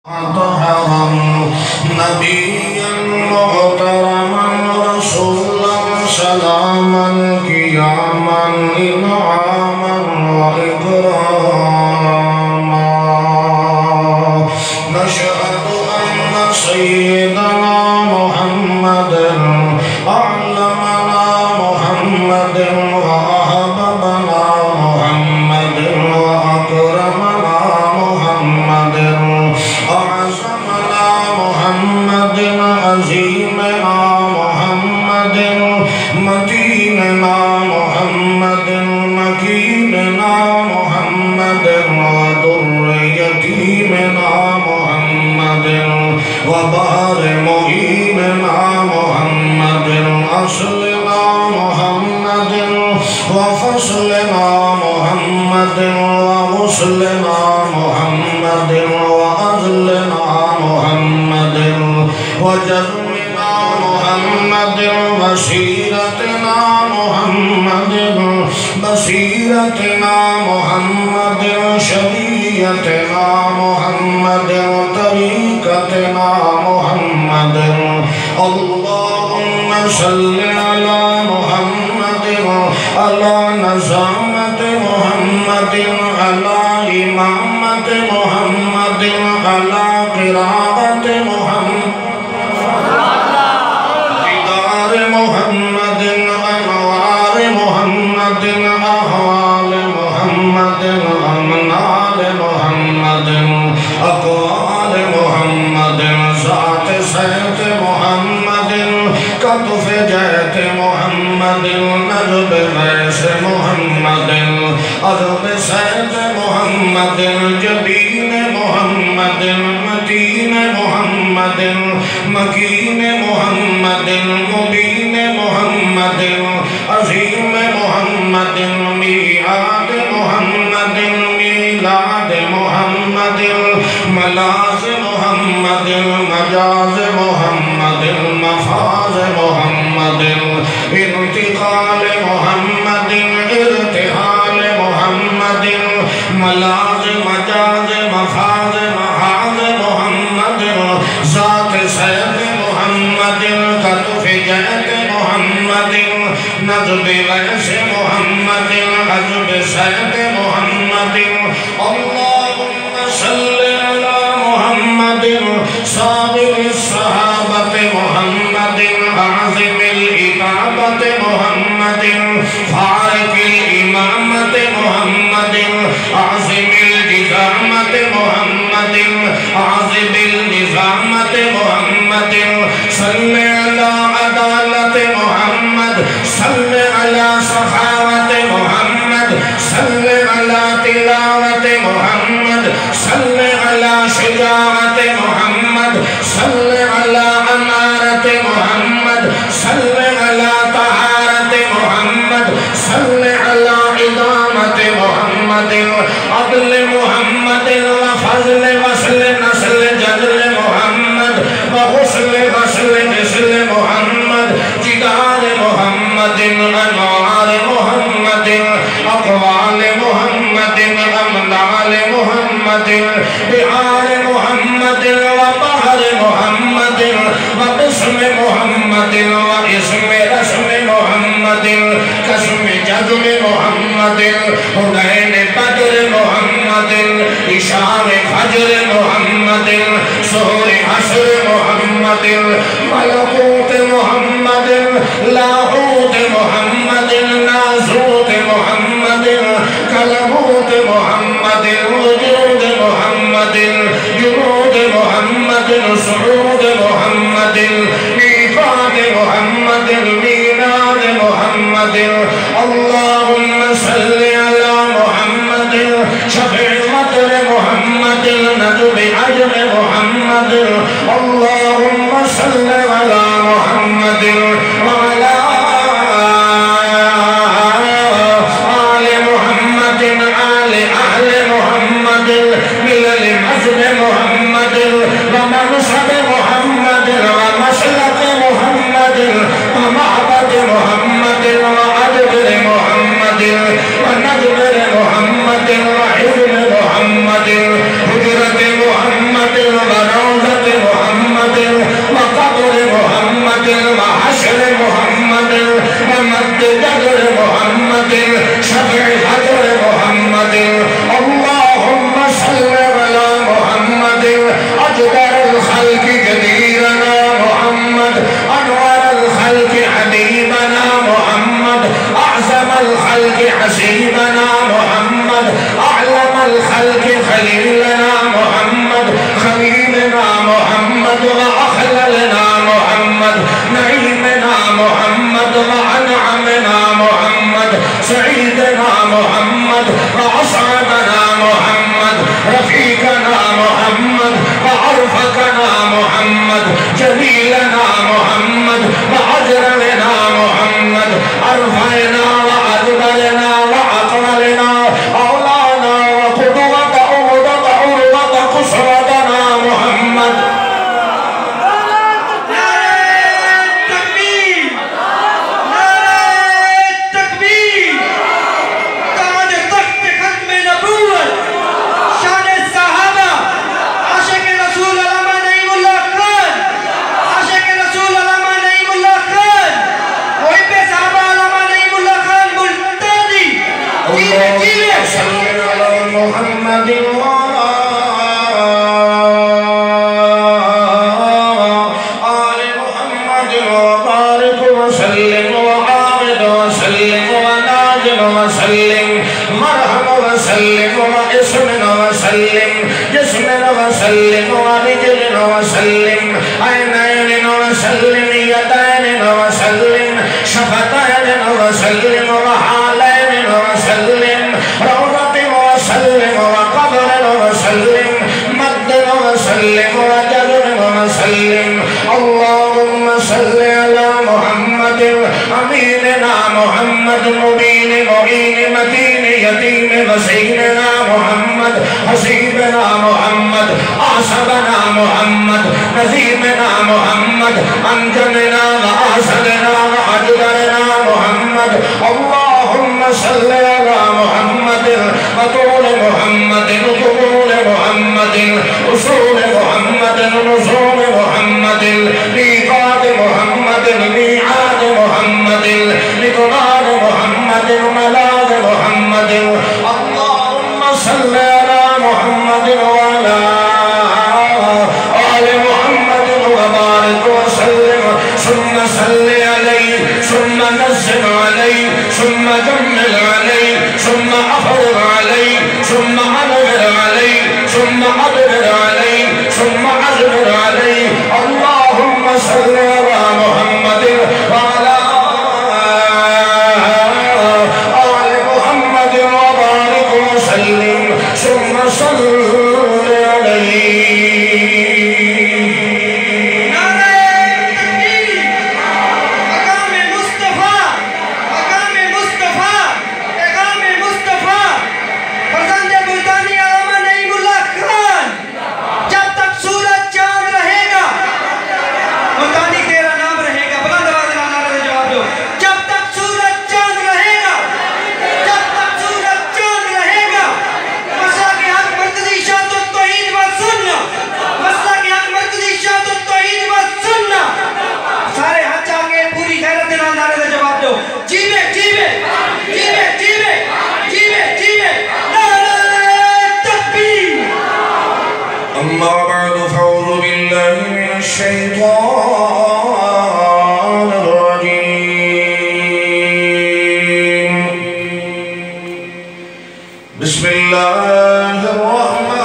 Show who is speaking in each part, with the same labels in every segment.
Speaker 1: طهرا نبيا محترما رسولا سلاما قياما إنعاما وإكراما نشهد أن سيدنا محمد أعلمنا محمد وأحببنا محمد وأكرمنا محمد أعزمنا محمد عزيمنا محمد متيننا محمد مكيننا محمد وضر يتيمنا محمد وبار مهيننا محمد أصلنا محمد وفصلنا محمد وغسلنا محمد وأذلنا محمد وجرمنا محمد بصيرتنا محمد بصيرتنا محمد شريعتنا محمد طريقتنا محمد اللهم صل على محمد على نظامة محمد على إمامة محمد على قراءة محمد دار محمد أنوار محمد أحوال محمد أمنال محمد أقوال محمد ذات سيد محمد كتف جهت محمد نجب غيث محمد أرض سيد محمد جبين محمد متين محمد مكين محمد مبين محمد عظيم محمد ميعاد محمد ميلاد محمد ملاذ محمد مجاز محمد مفاز محمد انتقال محمد ارتحال محمد ملاذ مجاز مفاز محاذ محمد ذات سيد محمد كتف جهت محمد نجب غيث محمد عجب سيد محمد اللهم صل على محمد صابر الصحابة محمد عظم الإطابة محمد فارق الإمامة محمد عظم الجزامة محمد عظم النظامة محمد صل على عدالة محمد صل على سخاوة محمد صل على تلاوة محمد صل على شجاعة محمد صل على أمارة محمد صل على طهارة محمد صل على إدامة محمد عدل محمد وفضل وصل نسل جدل محمد وغسل غسل نسل محمد جدار محمد أنوار محمد أقوال محمد أمنال محمد بحار محمد وبحر محمد وقسم محمد واسم رسم محمد قسم جزم محمد حنين بدر محمد إشار فجر محمد سهر حشر محمد ملكوت محمد لاهوت محمد ناسوت محمد كلموت محمد وجود محمد جنود محمد صعود محمد ميقات محمد ميلاد محمد اللهم صل على محمد شفيع مطر محمد نجب عجم محمد اللهم صل على محمد وعلى آل محمد آل أهل محمد ملل مذهب محمد ومنصب محمد ومسلك محمد ومعبد محمد وأدبر محمد ونجبر محمد وحزب محمد هجرة محمد حضر محمد شفع حضر محمد اللهم صل على محمد أجدر الخلق جديرنا محمد أنور الخلق حبيبنا محمد أعظم الخلق حسيبنا محمد أعلم الخلق خليلنا محمد خليلنا محمد وأخللنا محمد نعيمنا محمد وأنعمنا محمد سعيدنا محمد وأسعدنا محمد رفيقنا محمد وعرفقنا محمد جليلنا محمد وأجرنا محمد أرفعنا وأدبرنا وأقبلنا أولانا وقدوة أمدة أروة قصرتنا محمد محمد آل محمد وبارك وسلم وعابد وسلم وناجم وسلم مرحب وسلم واسم وسلم جسم وسلم ورجل وسلم عينين وسلم يدين وسلم شفتين وسلم وحالين وسلم روضة وسلم وقبر وسلم مد وسلم وجبر وسلم اللهم صل على محمد أميننا محمد مبين معين متين يتيم غسيلنا محمد حسيبنا محمد أعصبنا محمد نزيمنا محمد أنجمنا وأسدنا وأجدرنا محمد اللهم صل على محمد وطول محمد وطول محمد أصول محمد نزول محمد ميقات محمد ميعاد محمد مقدار محمد ملاذ محمد اللهم صل على محمد وعلى آل محمد وبارك وسلم ثم صل عليه ثم نزل عليه ثم جمل عليه ثم أفرغ عليه ثم أدبر عليه ثم أدبر عليه ثم أدبر عليه اللهم صل على محمد وعلى آل محمد وبارك وسلم ثم صل عليه أما بعد فأعوذ بالله من الشيطان الرجيم بسم الله الرحمن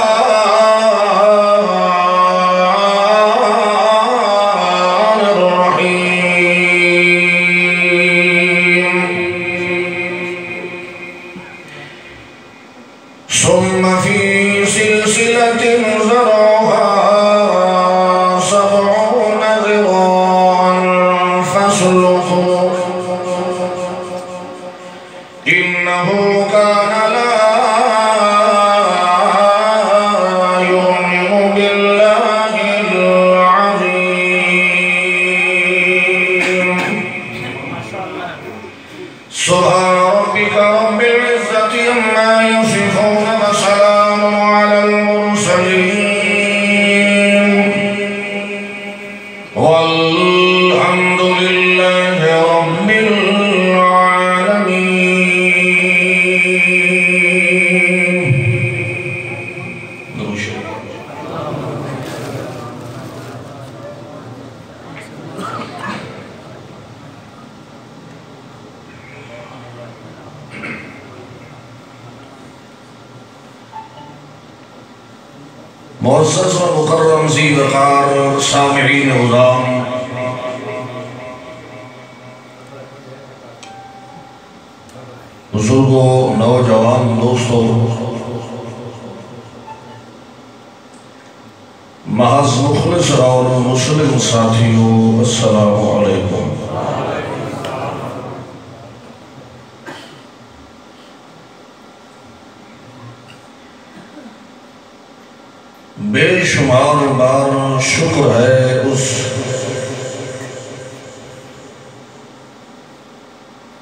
Speaker 1: الرحيم ثم في سلسلة زرعها 70 ذراعا معزز و مکرم ذی وقار سامعین عظام، بزرگوں، نوجوان دوستوں، محض مخلص اور مسلم ساتھیوں، السلام علیکم۔ بے شمار بار شکر ہے اس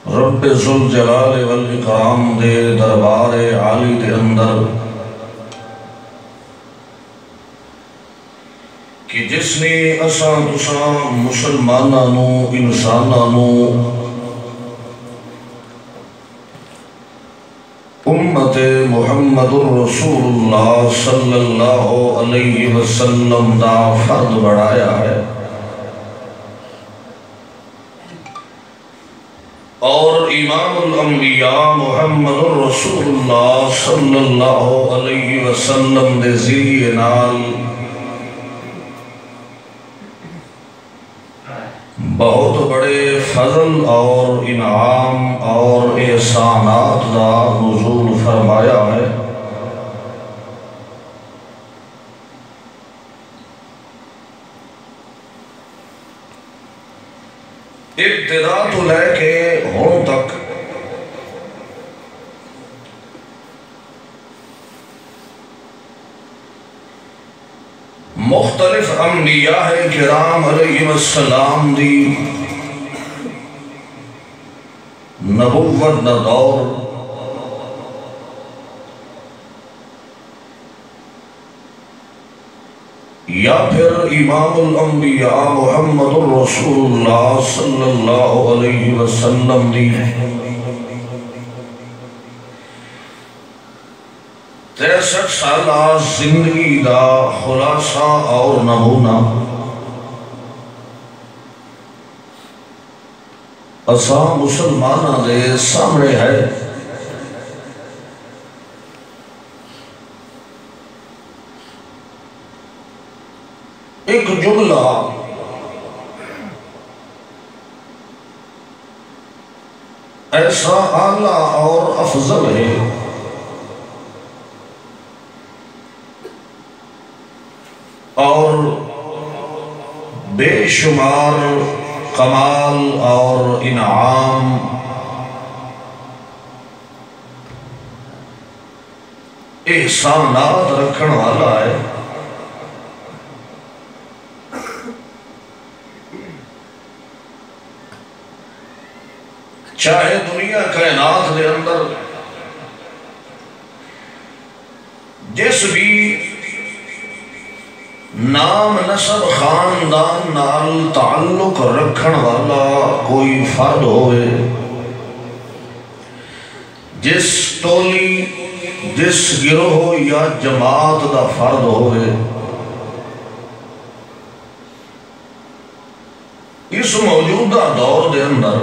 Speaker 1: رب ذوالجلال والاکرام دے دربار عالی دے اندر کہ جس نے اساں تساں مسلمانانو، انسانانو، امت محمد الرسول اللہ صلی اللہ علیہ وسلم دا فرد بڑھایا ہے، اور امام الانبیاء محمد الرسول اللہ صلی اللہ علیہ وسلم دے ذریعے نال بہت بڑے فضل اور انعام اور احسانات دا نزول فرمایا ہے۔ ابتدا تو لے کے ہون تک مختلف انبیاء کرام علیہ السلام دی نبوت دا دور یا پھر امام الانبیاء محمد الرسول اللہ صلی اللہ علیہ وسلم دی 63 سالہ زندگی دا خلاصہ اور نمونہ اساں مسلمانہ دے سامنے ہے۔ ایک جملہ ایسا اعلیٰ اور افضل ہے اور بے شمار کمال اور انعام احسانات رکھن والا ہے۔ چاہے دنیا کائنات دے اندر جس بھی نام نسب خاندان نال تعلق رکھن والا کوئی فرد ہوئے، جس ٹولی، جس گروہ یا جماعت دا فرد ہوئے، اس موجودہ دور دے اندر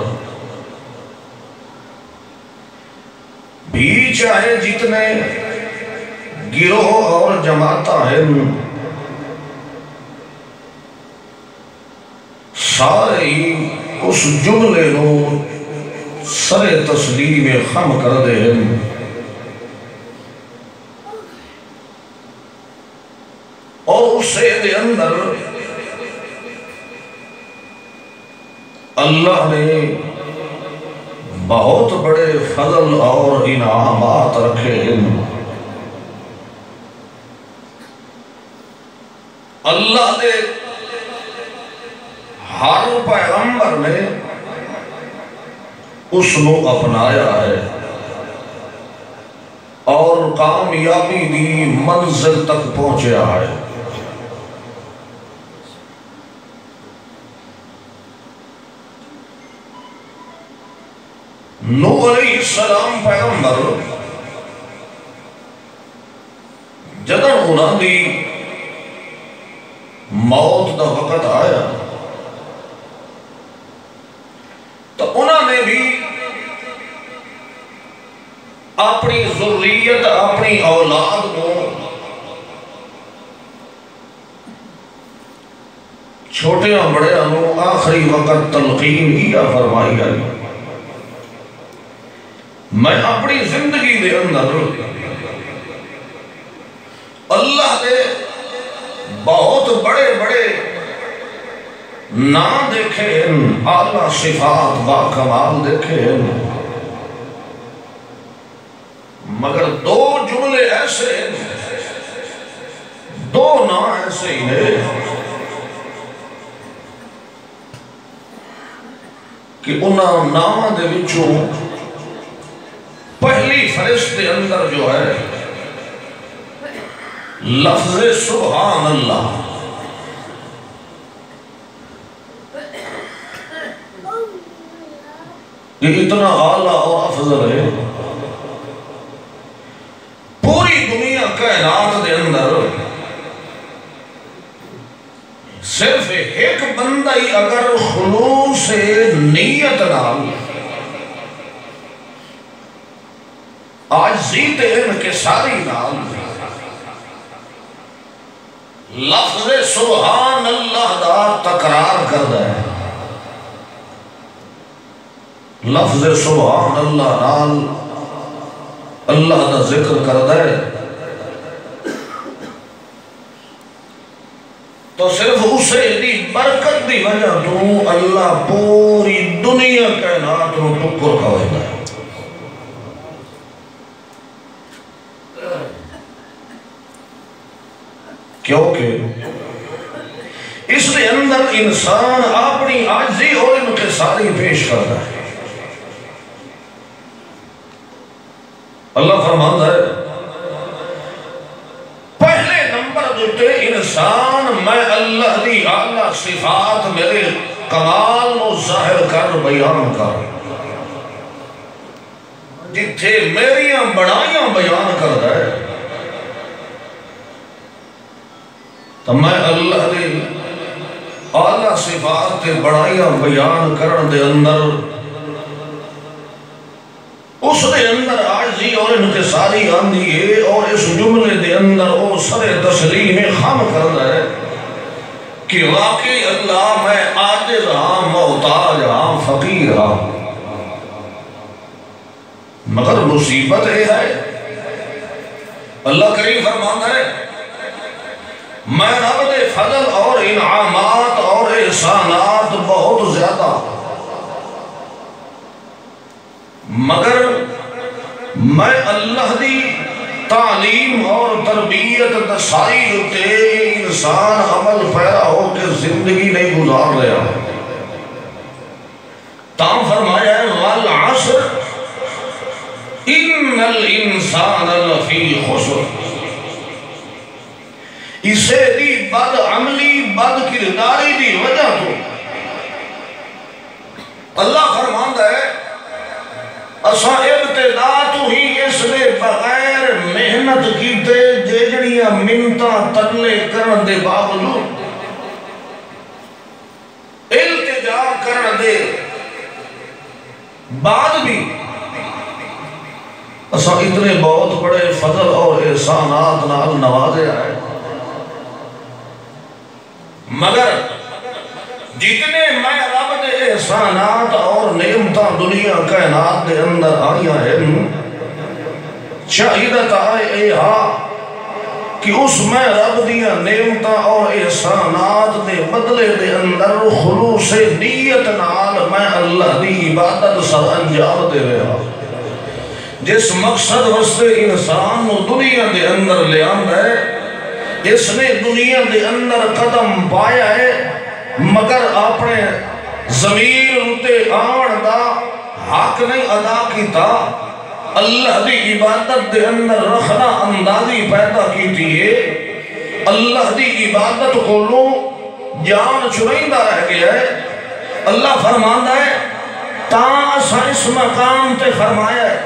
Speaker 1: بھی چاہے جتنے گروہ اور جماعتاں ہیں، سارے ہی اس جملے نو سر تسلیم خم کر دے ہیں اور اسے دے اندر اللہ نے بہت بڑے فضل اور انعامات رکھے ہیں۔ اللہ نے ہر پیغمبر نے اس نو اپنایا ہے اور کامیابی دی منزل تک پہنچیا ہے۔ نوح علیہ السلام پیغمبر جدن انہاں دی موت دا وقت آیا تو انہوں نے بھی اپنی ذریت، اپنی اولاد کو چھوٹیاں بڑے انو آخری وقت تلقین ہی فرمائی ہے. میں اپنی زندگی دے اندر اللہ دے بہت بڑے بڑے نہ دیکھے ہیں، اعلیٰ صفات با کمال دیکھے ہیں، مگر دو جملے ایسے ہیں، دو نا ایسے ہی ہیں کہ انہاں نامہ دے وچوں پہلی فہرست دے اندر جو ہے لفظ سبحان اللہ. یہ اتنا اعلیٰ اور افضل ہے، پوری دنیا کائنات دے اندر صرف ایک بندہ ہی اگر خلوص نیت نال عاجزی تے انکساری نال لفظ سبحان اللہ دا تکرار کردا ہے، لفظ سبحان اللہ نال اللہ دا ذکر کردا ہے، تو صرف اسے دی برکت دی وجہ تو اللہ پوری دنیا کائنات نو ٹکر کھوائے گا. کیونکہ اس کے اندر انسان اپنی عاجزی اور انکساری پیش کرتا ہے. اللہ فرماتا ہے پہلے نمبر دیتے انسان میں اللہ دی اعلیٰ صفات میرے کمال نو ظاہر کر بیان کر، جتھے میریاں بڑائیاں بیان کر رہے تو میں اللہ دی اعلیٰ صفات تے بڑائیاں بیان کرن دے اندر اس دے اندر عاجزی اور انکساری آندھی ہے، اور اس جملے دے اندر وہ سر تسلیم خم کرنا ہے کہ واقعی اللہ میں عاجز ہاں، محتاج ہاں، فقیر ہاں، مگر مصیبت یہ ہے اللہ کریم فرماتا ہے میں رب دے فضل اور انعامات اور احسانات بہت زیادہ، مگر میں اللہ دی تعلیم اور تربیت دسائی ہوتے انسان عمل پیرا ہو کے زندگی نہیں گزار رہا. تاں فرمایا ہے والعصر ان الانسان لفی خسر. اسے دی بد عملی بد کرداری دی وجہ تو اللہ فرماندا ہے اساں ابتدا تو ہی اس نے بغیر محنت کیتے جیجڑیاں منتاں ترلے کرن دے باوجود التجا کرن دے بعد بھی اساں اتنے بہت بڑے فضل اور احسانات نال نوازے آئے، مگر جتنے میں رب دے احسانات اور نعمتاں دنیا کائنات دے اندر آئیاں ہیں شاہدت آئے اے ہاں کہ اس میں رب دیا نعمتاں اور احسانات دے بدلے دے اندر خلوص نیت نال میں اللہ دی عبادت سر انجام دے رہا. جس مقصد واسطے انسان نو دنیا دے اندر لے آندا ہے، اس نے دنیا دے اندر قدم پایا ہے، مگر اپنے ضمیر اتے آن دا حق نہیں ادا کیتا. اللہ دی عبادت دے اندر رکھنا اندازی پیدا کیتی ہے، اللہ دی عبادت کو لو جان چھڑائندہ رہ گیا ہے. اللہ فرماندا ہے تاں اساں اس مقام تے فرمایا ہے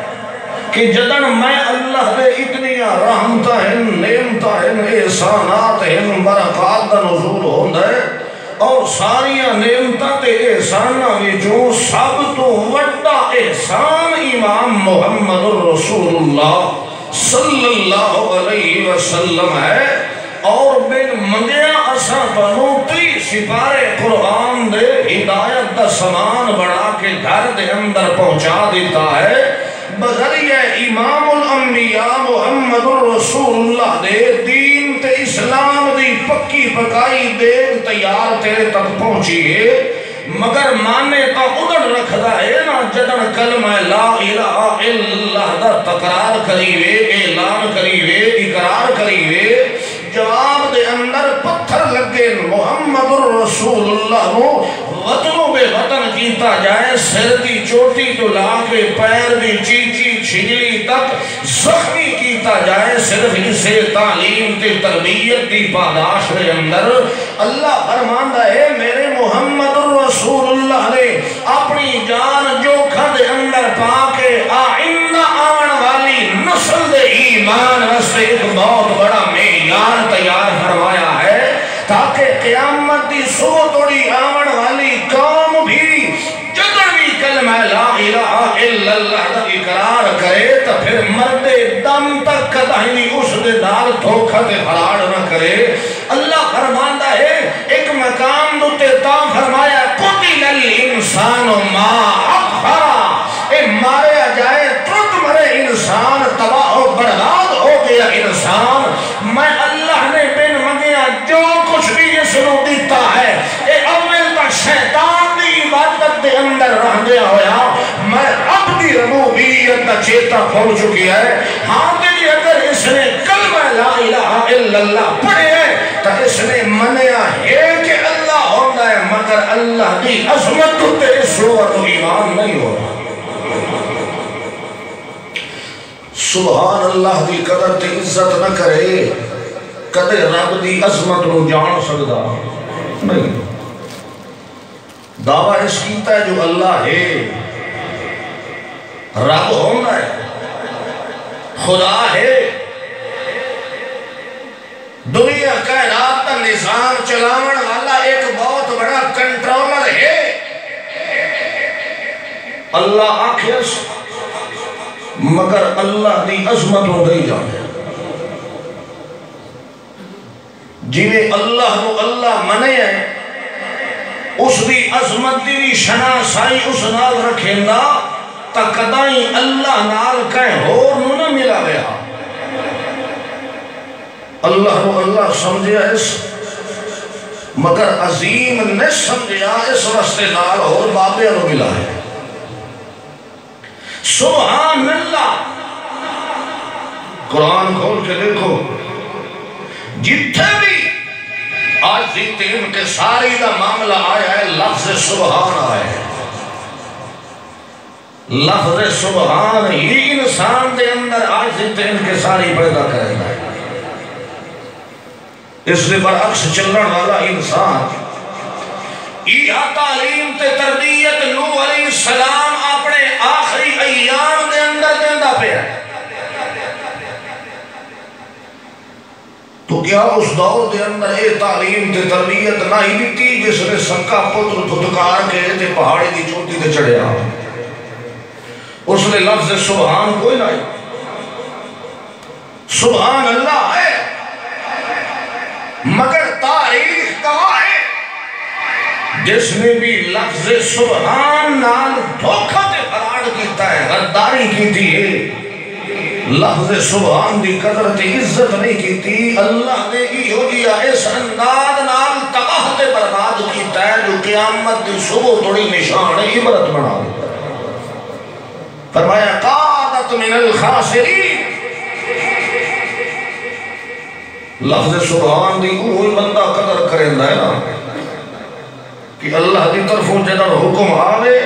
Speaker 1: کہ جدن میں اللہ دے اتنیاں رحمتہ ہیں، نعمتہ ہیں، احسانات ہیں، برکات دا نزول ہوندا ہے، اور ساریاں نعمتاں تے احساناں وچوں سب تو وڈا احسان امام محمد رسول اللہ صلی اللہ علیہ وسلم ہے. اور بن منگیا اس اساں پنوتی سپارے قرآن دے ہدایت دا سامان بنا کے گھر دے اندر پہنچا دیتا ہے بذریعہ امام الانبیاء محمد الرسول اللہ دے دین تے اسلام دی پکی پکائی دیگ تیار تیرے تک پہنچی ہے مگر مانے تا ادھر رکھدا ہے نا جدن کلمہ لا الہ الا اللہ دا تقرار کریوے اعلان کریوے اقرار کریوے جواب دے اندر پتھر لگے محمد الرسول اللہ نو وطنوں بے وطن کیتا جائے سر دی چوٹی تو لا کے پیر دی چیچی چھجلی تک زخمی کیتا جائے صرف اسے تعلیم تے تربیت دی پاداش دے اندر اللہ فرماندہ ہے میرے محمد الرسول اللہ نے اپنی جان جو کھد اندر پاکے آئندہ آن والی نسل دے ایمان واسطے ایک بہت بڑا معیار تیار فرمایا ہے تاکہ قیامت دی صبح توڑی آمن والی قوم بھی جدر بھی کلمہ لا الہ الا اللہ دا اقرار کرے تو پھر مرد دم تک کدھائنی اس دے دال دھوکھا تے فرار نہ کرے اللہ فرماندہ ہے ایک مقام دوتے تا فرمایا قتل الانسان ما اکفرا اے ماریا جائے ترد مرے انسان تباہ و برباد ہو گیا انسان میں اللہ نے بن مگیا جو کچھ بھی یہ سنو دیتا ہے اے اول تک شیطان دی عبادت دے اندر رہ گیا ہویا میں رب دی ربوبیت دا چیتا پہنچ چکی ہے ہاں دلی اگر اس نے کلمہ لا الہ الا اللہ پڑھے ہے تو اس نے منیا ہے کہ اللہ ہوتا ہے مگر اللہ دی عظمت تے صورت و ایمان نہیں ہو رہا سبحان اللہ دی قدر تے عزت نہ کرے کدے رب دی عظمت نو جان سکدا نہیں دعویٰ اس کیتا ہے جو اللہ ہے رب ہونا ہے خدا ہے دنیا کائنات کا نظام چلاون والا ایک بہت بڑا کنٹرولر ہے اللہ آخر مگر اللہ دی عظمت ہو گئی جانے جنہیں اللہ کو اللہ منے ہیں اس دی عظمت دی شناسائی اس نال رکھیں گا تا قدائیں اللہ نال کہیں اور نہ ملا گیا اللہ کو اللہ سمجھیا اس مگر عظیم نے سمجھیا اس رستے نال اور بابے نو ملا ہے سبحان اللہ قرآن کھول کے دیکھو جتھے بھی آج دیتے ان کے ساری دا معاملہ آیا ہے لفظ سبحان آیا ہے لفظ سبحان ہی انسان دے اندر آج دیتے ان کے ساری پیدا کرے گا اس لئے برعکس چلن والا انسان یہ تعلیم تے تربیت نوح علیہ السلام اپنے آخری ایام دے اندر دیندہ پہ ہے تو کیا اس دور دے اندر اے تعلیم تے تربیت نہ ہی بھی تھی جس نے سکا پتر دھتکار کے تے پہاڑی دی چوٹی تے چڑھے آئے اس نے لفظ سبحان کوئی نہیں سبحان اللہ ہے مگر تاریخ گواہ ہے جس نے بھی لفظ سبحان نال دھوکھا تے فرار کیتا ہے غداری کی تھی لفظ سبحان دی قدر تے عزت نہیں کی تھی اللہ نے ہی ہو گیا اس انداز نال تباہ تے برباد کیتا ہے جو قیامت دی صبح توڑی نشان عبرت بنا دیتا ہے فرمایا قادت من الخاسرین لفظ سبحان دی کوئی بندہ قدر کریں ہے نا کہ اللہ دی طرفوں جدر حکم آوے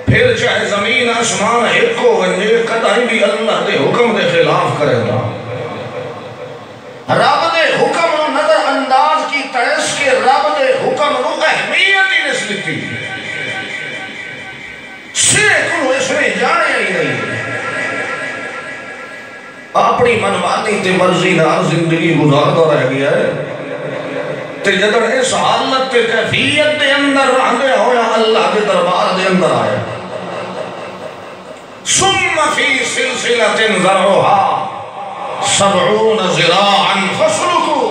Speaker 1: پھر چاہے زمین آسمان ایک کو ونجے قدائی بھی اللہ دے حکم دے خلاف کرے گا رب دے حکم نو نظر انداز کی تیس کے رب دے حکم نو اہمیت ہی نسلتی سیکھو اس نے جانے ہی نہیں اپنی منمانی تے مرضی نال زندگی گزارتا رہ گیا ہے تے جدر اس حالت تے کیفیت دے اندر رہ گیا ہویا اللہ کے دربار دے اندر آیا ثم فی سلسلۃ ذرعها 70 ذراعا فاسلکوا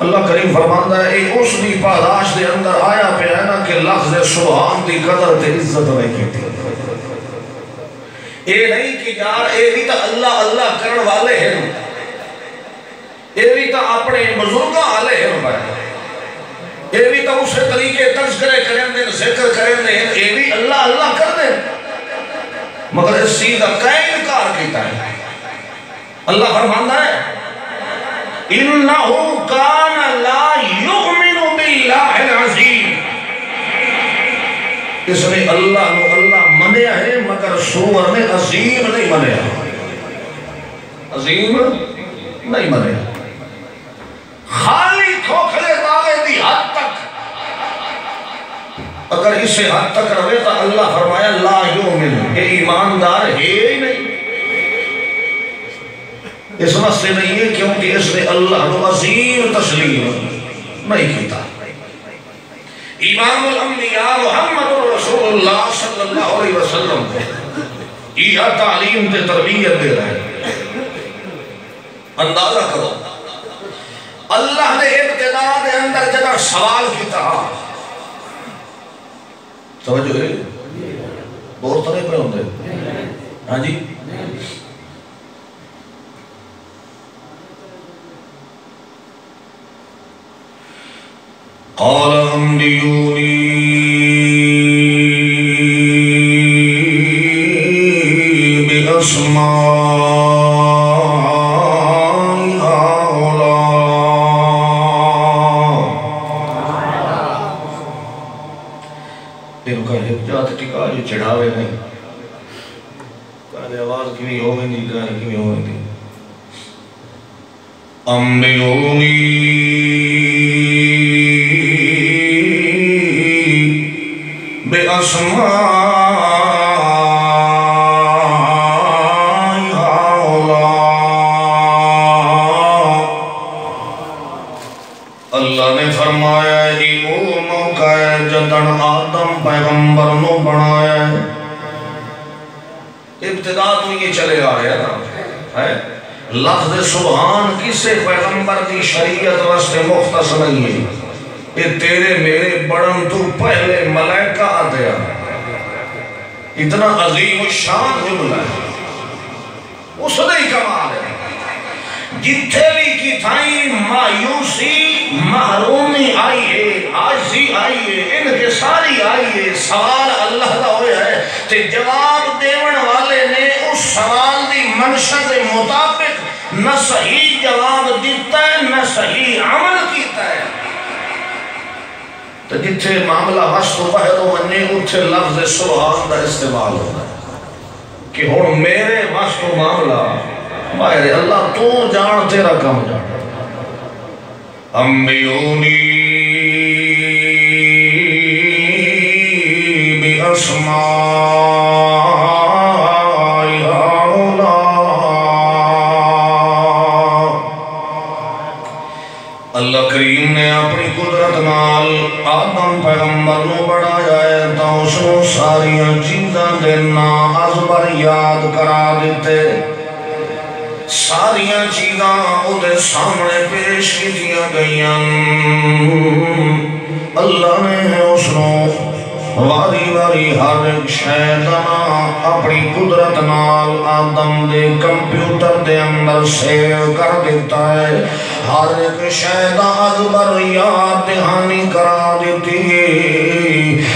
Speaker 1: اللہ کریم فرماندا ہے اے اس دی پاداش دے اندر آیا پہ ہے نا کہ لفظ سبحان دی قدر تے عزت نہیں کیتی اے نہیں کہ یار اے بھی تا اللہ اللہ کرن والے ہیں اے بھی تا اپنے بزرگاں والے ہیں بھائی اے بھی تا اسے طریقے تذکرے کریں دیں ذکر کریں دیں اے بھی اللہ اللہ کر دیں مگر اس چیز کا کئی انکار کیتا ہے اللہ فرماندا ہے انہو کان لا یؤمن باللہ العظیم اس نے اللہ نو اللہ منیا ہے مگر سور نے عظیم نہیں منیا عظیم نہیں منیا خالی کھوکھلے دعوے دی حد تک اگر اسے حد تک رہے تو اللہ فرمایا لا یؤمن یہ ایماندار ہے ہی نہیں اس واسطے نہیں ہے کیونکہ اس نے اللہ کو عظیم تسلیم نہیں کیتا امام الانبیاء محمد رسول اللہ صلی اللہ علیہ وسلم یہ تعلیم تے تربیت دے رہے ہیں اندازہ کرو اللہ نے ابتدا دے اندر جگہ سوال کیتا سمجھو گئے بہت طرح پہ ہوندے ہاں جی قال انبئوني بأسماء هؤلاء ان کا حجات ٹکا جو چڑھاوے نہیں کہنے آواز کیویں ہوگی نہیں کہنے کیویں ہوگی نہیں انبئوني بأسماء هؤلاء اللہ نے فرمایا یہ وہ موقع ہے جدن آدم پیغمبر نو بنایا ہے ابتدا تو یہ چلے آ رہا نا لفظ سبحان کسے پیغمبر کی شریعت واسطے مختص نہیں ہے یہ تیرے میرے بڑن تو پہلے ملائکہ آدیا اتنا عظیم الشان جملہ ہے اس نے ہی کمال ہے جتھے بھی کی تھائیں مایوسی محرومی آئی ہے عاجزی آئی ہے ان کے ساری آئی ہے سوال اللہ کا ہویا ہے تے جواب دیون والے نے اس سوال دی منشا کے مطابق نہ صحیح جواب دیتا ہے نہ صحیح عمل کیتا ہے تو جتھے معاملہ وسط و بحر و منی اتھے لفظ سبحان دا استعمال ہوتا ہے کہ ہون میرے وسط و معاملہ باہر اللہ تو جان تیرا کم جان انبئونی بأسماء اللہ کریم نے اپنی قدرت نال آدم پیغمبر نو بڑھایا ہے تو اس نو ساریاں چیزاں دینا ازبر یاد کرا دیتے ساریاں چیزاں ادھے سامنے پیش کی دیا گئیاں اللہ نے اس نو واری واری ہر ایک شیطانہ اپنی قدرت نال آدم دے کمپیوٹر دے اندر سیو کر دیتا ہے ہر ایک شیطان ازبر یاد دہانی کرا دیتی ہے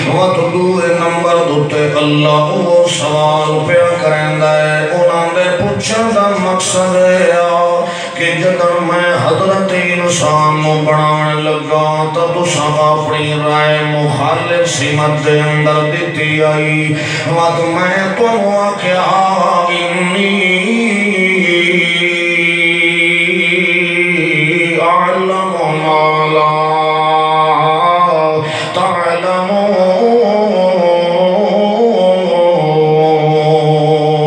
Speaker 1: وَتُدُوئے نمبر دوتے اللہ وہ سوال پیا کرندہ ہے انہاں دے پوچھن دا مقصد ہے کہ جدر میں حضرت انسان نو بنانے لگا تو تساں اپنی رائے مخالف سمت دے اندر دیتی آئی وقت میں تو آکھیا انی اعلم ما لا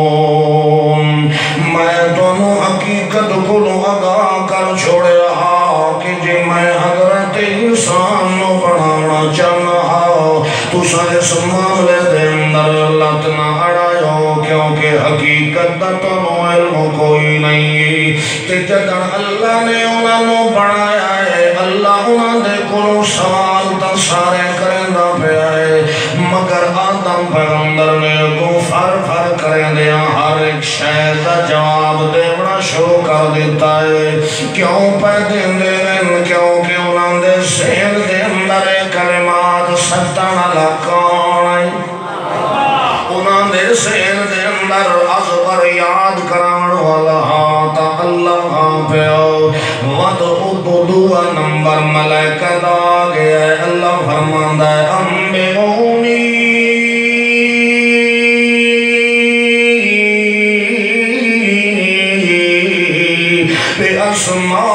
Speaker 1: تعلمون میں تو حقیقت کو آگاہ کر چھوڑے رہا کہ جی میں حضرت انسان نو بنانا چاہنا تو اس معاملے دے اندر لت نہ اڑایو کیونکہ حقیقت دا تو علم کوئی نہیں تے جدن اللہ نے انہاں نو بنایا ہے اللہ دعا نمبر ملائکہ دا گیا ہے اللہ فرماندا ہے انبئونی بے اسماء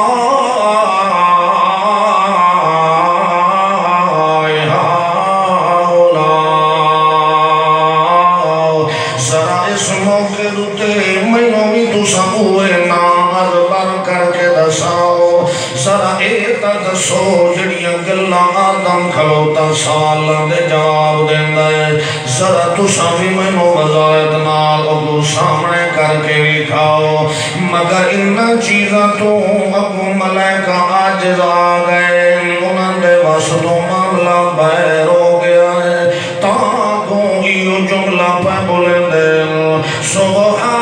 Speaker 1: دسو جڑیاں گلاں آدم کھلوتا سالاں دے جواب دیندا ہے ذرا تساں وی مینوں وضاحت نال اگوں سامنے کر کے وکھاؤ مگر انہاں چیزاں تو اگوں ملائکہ عاجز آ گئے انہاں دے وس تو معاملہ باہر ہو گیا ہے تاں کو ایو جملہ پہ بولندے سبحان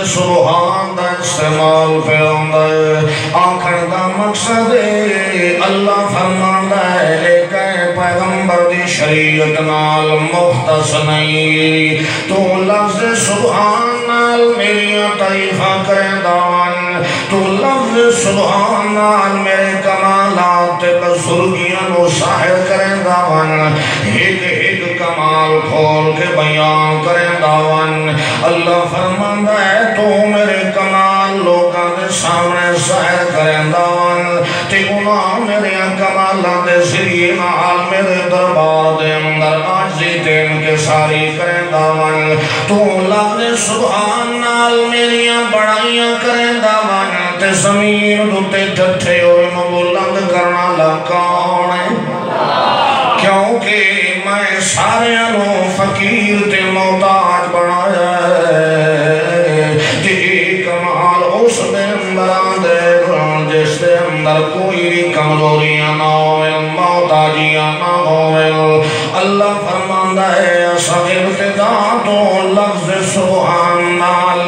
Speaker 1: سبحان دا استعمال پہ آندا ہے آخر دا مقصد ہے اللہ فرماندا ہے ایک پیغمبر دی شریعت نال مختص نہیں تو لفظ سبحان نال میری تعریفاں کریندا ون تو لفظ سبحان نال میرے کمالات بزرگیاں نو ظاہر کریندا ون ایک ایک کمال کھول کے بیان کریندا ون اللہ فرماندا ہے تو میرے کمال لوگاں دے سامنے ظاہر کریندا ون تے انہاں میرے کمالاں دے ذریعے نال میرے دربار دے اندر عاجزی تے انکساری کریندا ون تو لفظ سبحان نال میریاں بڑائیاں کریندا ون تے زمین تے ڈٹھے ہوئے نو بلند کرنا لا کون ہے کیونکہ میں سارے نو فقیر تے محتاج بنایا ہے تے کمال اس دے اندر آندے جس دے اندر کوئی کمزوریاں نہ ہوئے محتاجیاں نہ ہوئے اللہ فرماندا ہے اسا ابتدا تو لفظ سبحان نال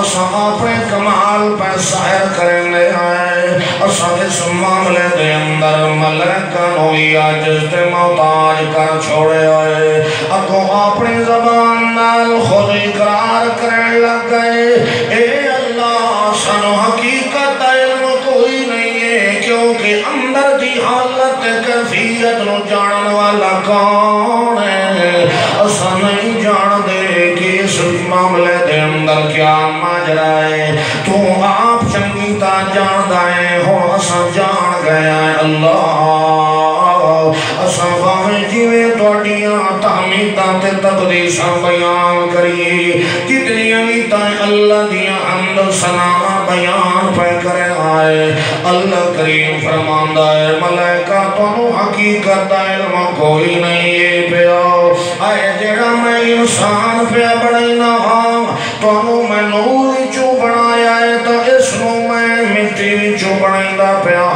Speaker 1: اسا اپنے کمال پہ ظاہر کرنے آئے اسا اس معاملے دے اندر ملائکہ نو عاجز تے محتاج کر چھوڑے آئے اگوں اپنی زبان نال خود اقرار کرنے لگ گئے اے اللہ سانو حقیقت علم کوئی نہیں ہے کیونکہ اندر دی حالت کیفیت نو جانن والا کون ہے اسا نہیں جان دے کہ اس معاملے دے اندر کیا ماجرا ہے تو آپ چنگی تا جان دائیں ہو اسا جان گیا ہے اللہ اسا فاہم جیویں توڑیاں تحمیداں تے تقدیساں بیان کری کتنی امیتاں اللہ دیاں حمد ثنا بیان پہ کرے آئے اللہ کریم فرماندا ہے ملائکہ تو حقیقت علم کوئی نہیں ہے پیاؤ آئے جڑا میں انسان پہ بڑھنا ہاں تو میں نور چو بڑھایا ہے تو اس نو میں مٹی چو بڑھنا پیا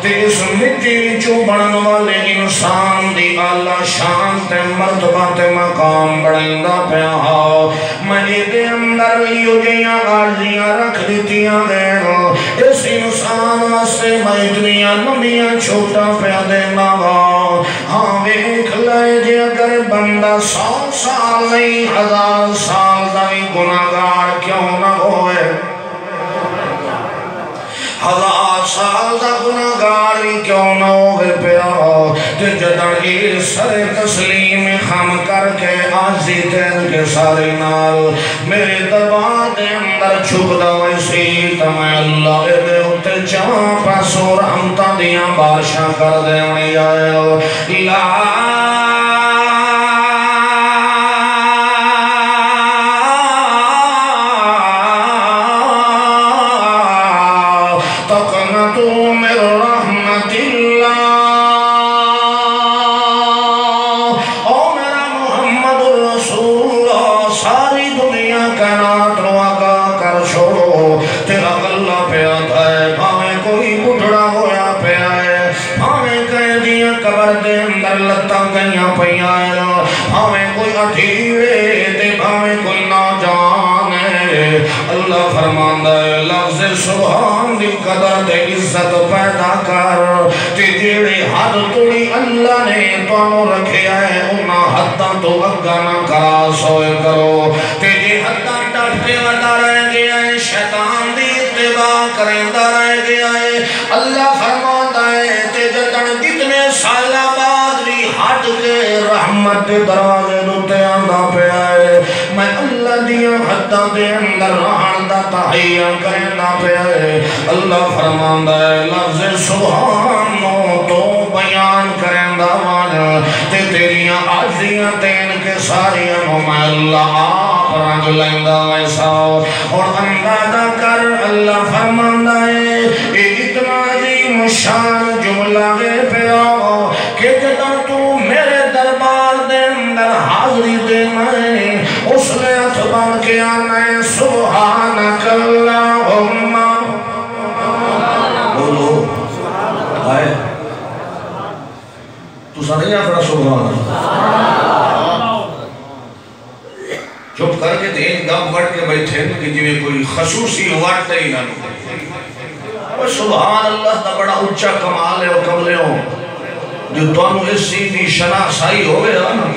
Speaker 1: تے اس مٹی چو بڑھن والے انسان دی اللہ شان تے مرتبہ تے مقام بڑھنا پیا میں دے اندر یو جیاں آرزیاں رکھ دیتیاں گئے اس انسان واسے میں اتنیاں نمیاں چھوٹا پیا دینا ہاں ویکھ لائے جے اگر بندہ 100 سال نہیں 1000 سال دا بھی گناہگار کیوں نہ ہوئے 1000 سال دا گناہگار بھی کیوں نہ ہوئے پیا تے جدن اس سر تسلیم خم کر کے آجی تین کے سارے نال میرے دربار دے اندر چھپ دا ویسی تمہیں اللہ دے اتے جہاں پاسو رحمتہ دیاں بارشاں کر دے انہی آئے لا تقنطوا من رحمت اللہ او میرا محمد الرسول اللہ ساری دنیا کائنات رو آگاہ کر چھوڑو تیرا اللہ پہ آتا ہے بھاویں کوئی بڑھڑا ہویا پہ آئے بھاویں کہہ دیا قبر دے اندر لتا گئیاں پہ آئے بھاویں کوئی اٹھیوے تے بھاویں کوئی ناجان ہے اللہ فرماندہ ہے لفظ سبحان دی قدر تے عزت پیدا کر تے جیڑے حد توڑی اللہ نے تو رکھیا ہے انہاں حداں تو اگا نہ کرا سوئے کرو تے جے حداں ٹپ کے ودا رہ گیا ہے شیطان دی اتباع کریندا رہ گیا ہے اللہ فرماتا ہے تے جدن جتنے سالہ بعد بھی حد کے رحمت دروازے دوتے آندہ پہ آئے میں اللہ دیا حداں دے اندر رہن دا تحیہ کرنا پہ آئے اللہ فرماتا ہے لفظ سبحانو تو بیان کرنا وانا تے تیریاں عزیاں تین کے ساریاں نو میں اللہ آپ رنگ لیندہ ویسا اور اندازہ کر اللہ فرماتا ہے اے اتنا عظیم شان جملہ پہ آؤ کہ جدن تو میرے دربار دے اندر حاضری دینا ہے اس نے اتبان کے آنا ہے سبحانک اللہم بولو آئے تو سارے اپنا سبحان چپ کر کے دین گم گھٹ کے بیٹھے کہ جی میں کوئی خصوصی وقت ہی نہ اور سبحان اللہ تا بڑا اچھا کمال ہے اور کملے ہوں جو دونوں اس سیدھی شناسائی ہوئے نا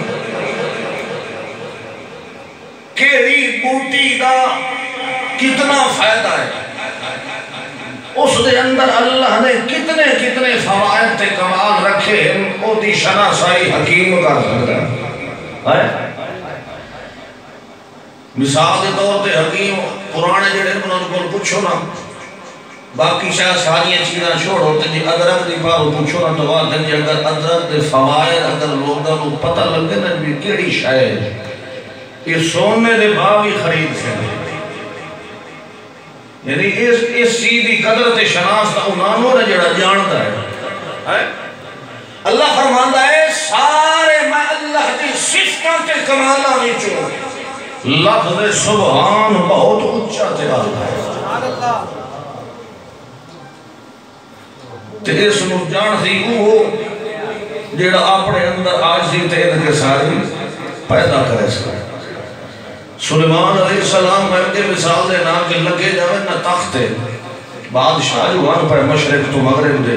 Speaker 1: کیری بوٹی دا کتنا فائدہ ہے اس دے اندر اللہ نے کتنے فوائد تے کمال رکھے او دی شناسائی حکیم کر سکتا ہے مثال دے طور تے حکیم پرانے جڑے انہوں کو پوچھو نا باقی شاید ساری چیزاں چھوڑو تے جی ادرک دی پارو پوچھو نا تو بات ہے جی اگر ادرک دے فوائد اگر لوگاں کو پتہ لگے نا بھی کیڑی شاید یہ سونے دے بھاوی خرید سے یعنی اس سیدھی قدر تے شناس کا انانو نے جڑا جانتا ہے اللہ فرماندہ ہے سارے میں اللہ دی صفتاں تے کمالہ نیچو لفظ سبحان بہت اچھا تے آتا ہے تے اس نو جان سی وہ جیڑا اپنے اندر آجزی تے ان کے ساری پیدا کرے سکے سلیمان علیہ السلام میں کے مثال دے نام کے لگے جاوے نہ تختے بادشاہ جوان پر مشرق تو مغرب دے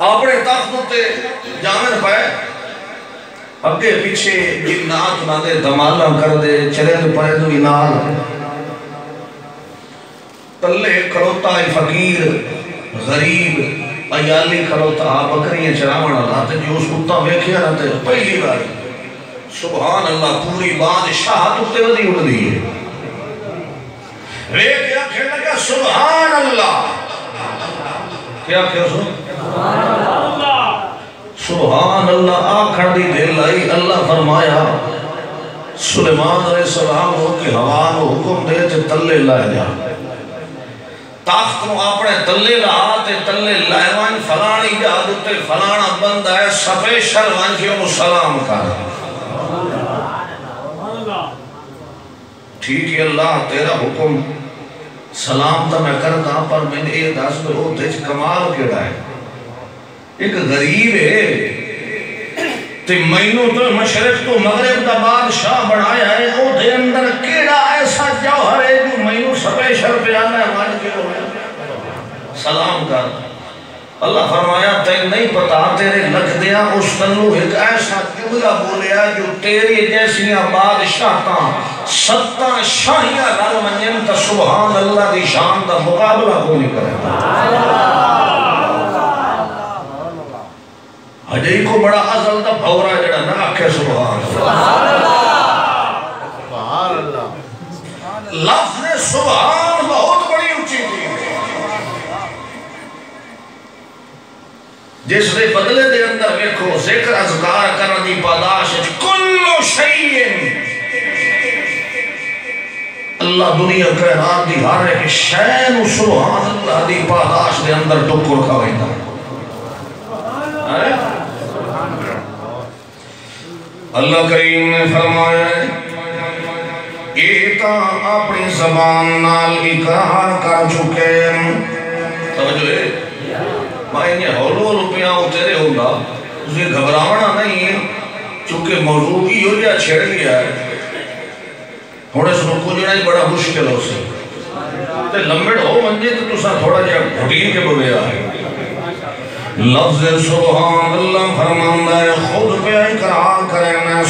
Speaker 1: اپنے تختوں تے جامن پائے اگے پیچھے جنات نہ دے دمالہ کر دے چلے تو پڑے تو انال تلے کروتا فقیر غریب ایالی کروتا بکریاں چراونا لاتے جو اس کتا ویکھیا نہ تے پہلی بار سبحان اللہ پوری بادشاہ تے ودی اڑ دی ہے ویکھیا کہنے لگا سبحان اللہ کیا سبحان اللہ آکھڑ دی دے لائی اللہ فرمایا سلیمان علیہ السلام ہو کہ ہوا کو حکم دے تے تلے لائے جا تاخت نو اپنے تلے لاتے تلے لائوان فلانی جادتے فلانا بندہ ہے سپیشل وانچیوں سلام کر ٹھیک ہے اللہ تیرا حکم سلام تا میں کرتا پر میں نے یہ دس میں ہو تیج کمال کیڑا ہے ایک غریب ہے تے مینوں تو مشرق تو مغرب دا بادشاہ بڑھایا ہے او دے اندر کیڑا ایسا جوہر ہے جو مینوں سپیشل پہ آنا ہے مان کے سلام کر اللہ فرمایا تے نہیں پتا تیرے لکھ دیا اس تنو ایک ایسا جملہ بولیا جو تیری جیسیاں بادشاہتاں ستاں شاہیاں رل منین تا سبحان اللہ دی شان دا مقابلہ کو نہیں کرے حجی کو بڑا ازل دا بھورا جڑا نہ آکھے سبحان اللہ لفظ سبحان بہت بڑی اونچی تھی جس نے بدلے دے اندر ویکھو ذکر اذکار کرن دی پاداش کلو شیئن اللہ دنیا کائنات دی ہر ایک شے نو سبحان اللہ دی پاداش دے اندر ٹکر کھویندا اللہ کریم نے فرمایا ایتا اپنی زبان نال اقرار کر چکے توجہ ہے میں انہیں ہولو روپیاں تیرے ہوگا اسے گھبراونا نہیں ہے چونکہ موضوع ہی ہو جا چھیڑ لیا ہے ہونے سے رکو جڑا ہی بڑا مشکل ہو سے تے لمبڑ ہو منجے تو تسا تھوڑا جہا گھٹیر کے بویا ہے لفظ سبحان اللہ فرماندہ ہے خود پہ اقرار کریں میں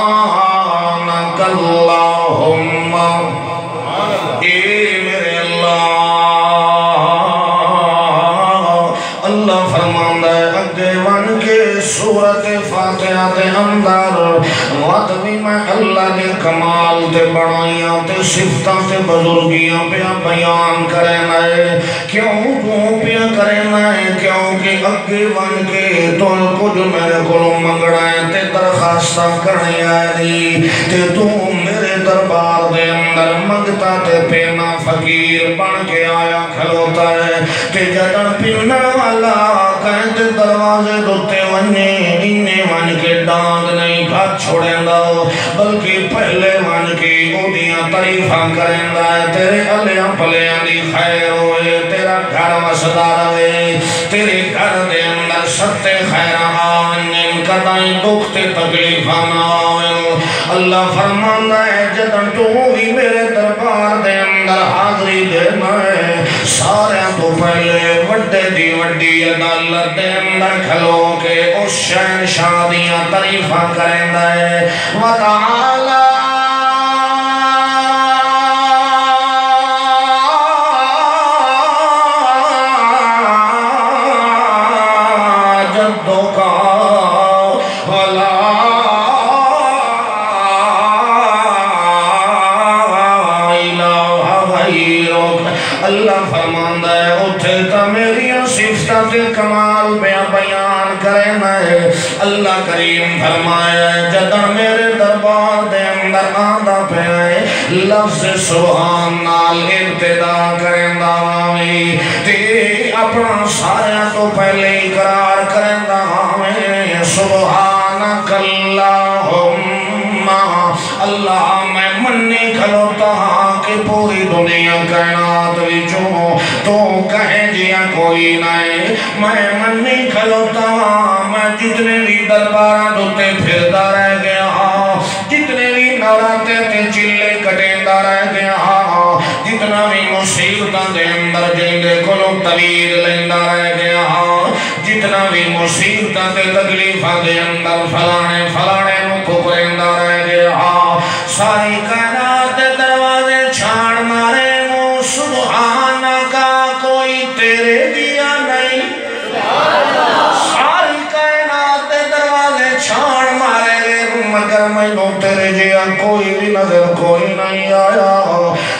Speaker 1: سبحانک اللہم اے میرے اللہ فرماندہ ہے اگے ون کے سورت فاتحہ تے اندر وقت بھی میں اللہ نے کمال تے بڑائیاں تے صفتاں تے بزرگیاں پہ بیان کرنا ہے کیوں پہ کرنا ہے کیونکہ اگے ون کے تو کچھ میرے کو منگڑا ہے تے درخواستہ کرنی آئی تے تو میرے دربار دے اندر منگتا تے پینا فقیر بن کے آیا کھلوتا ہے تے جدن پینا والا کہتے دروازے دوتے ونی انہیں ون کے ڈانگ نہیں گھر چھوڑیں دا بلکہ پہلے ون کی اودیاں تعریفاں کریں دا تیرے علیاں پلیاں دی خیر ہوئے تیرا گھر وسدار ہوئے تیرے گھر دے اندر ستے خیران آنین کدائیں دکھتے تکلیفاں آئے اللہ فرمانا ہے جدن تو بھی میرے دربار دے اندر حاضری دینا ہے سارے تو پہلے وڈے دی وڈی عدالت دے اندر کھلو کے اس شہن شادیاں تعریفاں کریں دائے وَتَعَالَى جدُّكَ وَلَا إِلَٰهَ غَيْرُكَ اللہ فرماندہ ہے اٹھے تا میری صفتہ کمال بیان کرنا ہے اللہ کریم فرمایا ہے جدن میرے دربار دے اندر آدھا پہ آئے لفظ سبحان نال ابتدا کرنا آئی تے اپنا سارا تو پہلے اقرار کرنا آئی سبحانک اللہم اللہ میں منی کھلوتا کہ پوری دنیا کائنات وچوں تو کہیں جیا کوئی نہیں میں منی کھلوتا میں جتنے بھی درباراں دوتے پھردا رہ گیا جتنے بھی نوراتے تے چلے کٹیندا رہ گیا جتنا بھی مصیبتاں دے اندر جیندے کولوں طویل لیندا رہ گیا جتنا بھی مصیبتاں تے تکلیفاں دے اندر فلانے نو پکریندا رہ گیا ساری کائنات دے دروازے چھاڑ مارے مو سبحانہ کا کوئی تیرے دیا نہیں ساری کائنات دے دروازے چھاڑ مارے مگر میں نو تیرے جیا کوئی بھی نظر کوئی نہیں آیا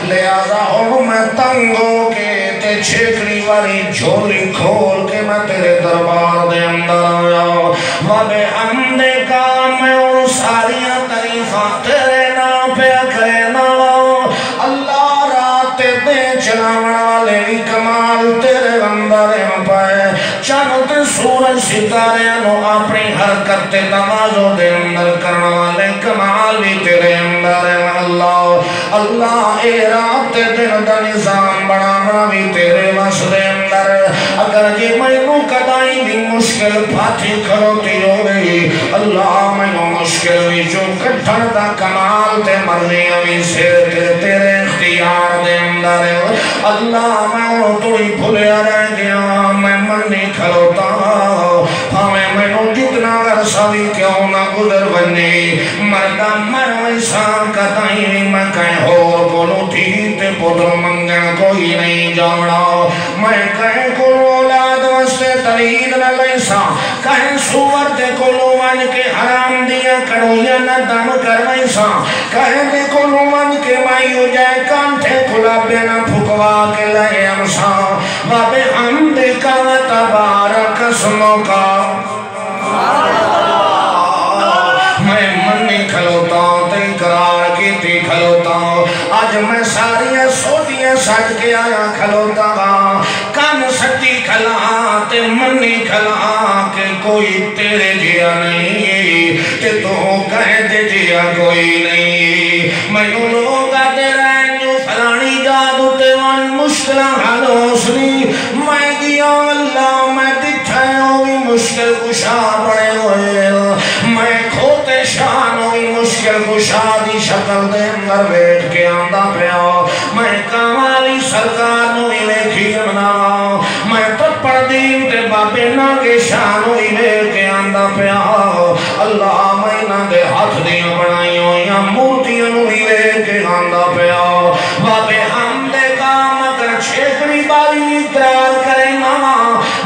Speaker 1: لہذا ہوں میں تنگو کے تے چھیکڑی والی جھولی کھول کے میں تیرے دربار دے اندر آیا وَبِ حمدِ کا میں ان ساریاں تعریفاں تیرے نام پہ کرنا اللہ رات دے چلاوڑ والے بھی کمال تیرے اندر پائے چاند سورج ستارے نو اپنی حرکت نمازوں دے اندر کرنا والے کمال بھی تیرے اندر اللہ اے رات دن دا نظام بڑا بھی تیرے واسطے اندر اگر یہ میں نو کدائی بھی مشکل پھاتی کھڑوتی ہو گئی اللہ میں نو مشکل بھی جو کٹھن دا کمال تے مرضی بھی سے تیرے اختیار دے اندر اللہ میں نو توڑی بھولیا رہ گیا میں منی کھڑوتا ہمیں میں نو جتنا عرصہ بھی کیوں نہ گزر بنی مردہ مرویسان کدائی میں کہیں اور بولو تھی تے پدر منگن کوئی نہیں جاوڑا میں کہیں کلو اولاد وستے ترید نہ لیسا کہیں سور تے کلو من کے حرام دیا کرو یا نہ دم کر ویسا کہیں تے کلو من کے مائیو جائے کانٹھے کھلا بینا پھکوا کے لئے امسا وَبِ حمد کا تبارک اسموں کا میں منی کھلوتا ہوں تے اقرار کی تی کھلوتا ہوں آج میں ساری سوٹیاں سج کے آیا کھلوتا ہوں کم سٹی کھلا تے منی کھلا کہ کوئی تیرے جیا نہیں تے تو کہہ دے جیا کوئی نہیں میں نو لوگا دے رہن جو فلانی جادو تے وان مشکلہ حلوسنی میں دیا اللہ میں دکھائے ہوئی مشکل کشا بڑے ہوئے میں کھوتے شان ہوئی مشکل کشا دی شکل دے کر ویٹ کے آندا پیا میں کمالی سرکار نو ہی ویکھی بنا میں تپڑ دین تے بابے ناگے شان ہوئی ویٹ کے آندا پیا اللہ میں ناگے ہاتھ دیاں بنائی ہوئیاں مورتیاں نو ہی ویٹ کے آندا پیا بابے ہم دے کام اگر چھیکڑی باری اقرار کرے نا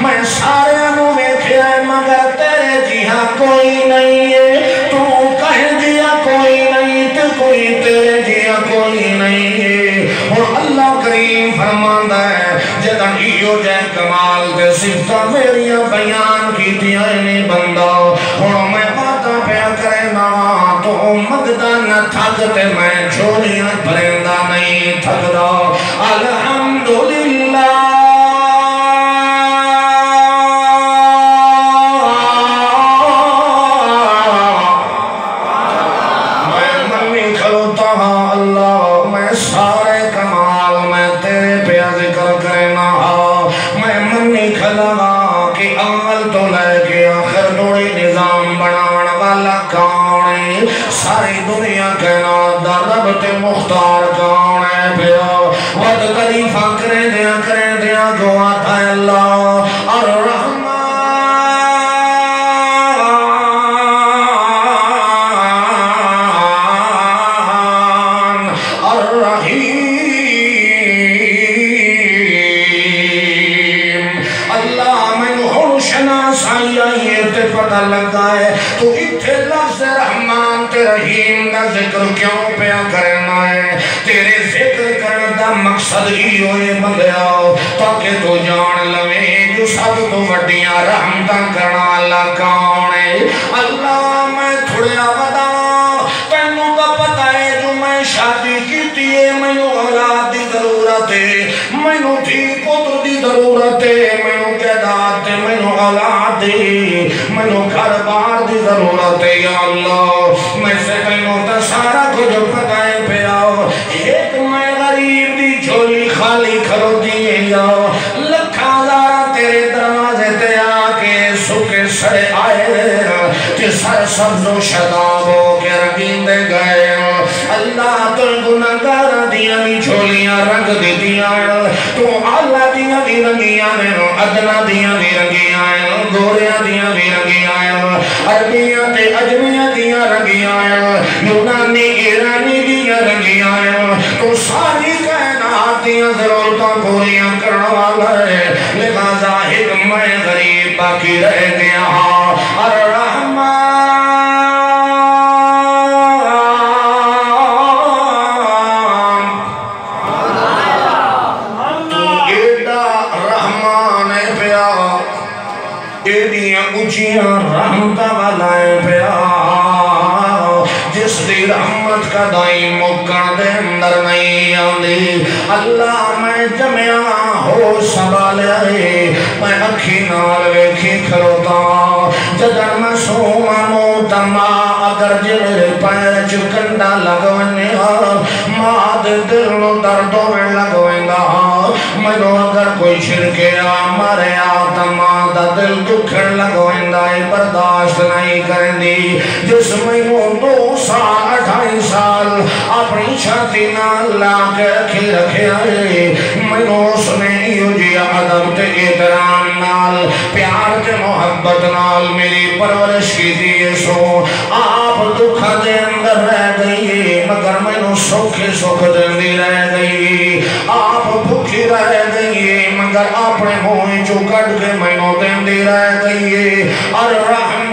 Speaker 1: میں سارے نو ویکھے مگر تیرے جہاں کوئی نہیں ہے تو کہہ دیا کوئی نہیں تو کوئی تیرے جہاں کوئی نہیں ہے اور اللہ کریم فرماندا ہے جدن ایو جے کمال دے صفتہ میریاں بیان کی دیا نہیں بندہ اور میں باتاں پیا کرے نا تو مگدہ نہ تھکتے میں چھوڑیاں پرندہ نہیں تھکدا الحمدللہ ساری دنیا کائنات دا رب تے مختار کون ہے پیا ود تعریفہ کریں دیا جو آتا ہے اللہ الرحمن الرحیم اللہ میں ہوں شناسائی آئیے تے پتہ لگا ہے تو اتھے لفظ رحمان تے رحیم دا ذکر کیوں پیا کرنا ہے تیرے ذکر کرنے دا مقصد ہی ہوئے بندیاؤ تاکہ تو جان لوے جو سب تو وڈیاں رحمتاں کرنا اللہ کون ہے اللہ میں تھوڑیا بدا تینوں کا پتہ ہے جو میں شادی کیتی ہے مینوں اولاد دی ضرورت ہے مینوں تھی پتر دی ضرورت ہے مینوں جائیداد تے مینوں اولاد دی مینوں گھر بار دی ضرورت ہے یا اللہ میں سے تینوں تا سارا کچھ پتہ ہے پیا ایک میں غریب دی جھولی خالی کھلو دیئے یا لکھا دارا تیرے دروازے تے آکے سکے سڑے آئے تے سر سبز و شداب ہو کے رنگین دے گئے اللہ تو گناہگار دیاں بھی جھولیاں رنگ دی دیاں تو اللہ دیاں بھی رنگیاں ادنا دیاں بھی رنگیاں گوریاں دیاں بھی رنگیاں عربیاں تے اجمیاں دیاں رنگیاں یونانی ایرانی دیاں رنگیاں تو ساری کائنات دیاں ضرورتاں پوریاں کرنا والا ہے لہذا ایک میں غریب باقی رہ گیا الرحمن رحمتہ والائے پیا جس دی رحمت کا دائیں مکن دے اندر نہیں آندی اللہ میں جمعہ ہو سنبھالے میں اکھی نال ویکھی کھلوتا جدن میں سومنو تما اگر جلر پیر چکنڈا لگونے ماد دل نو دردوں میں لگویں گا منو اگر کوئی چھڑکے مرے آتما دا دل دکھر لگویں گا برداشت نہیں کریں دی جس منو 2 سال 28 سال اپنی چھاتی نال لاکھ رکھے رکھے آئے منو اس نے ایو جی عدم تے احترام نال پیار تے محبت نال میری پرورش کی دیئے سو آپ دکھا دے اندر رہ گئی مگر منو سوکھے سوکھ دن دی رہ گئی آپ بھوکی رہ گئی مگر اپنے موئی جو کٹ کے منو دن دی رہ گئی الرحمن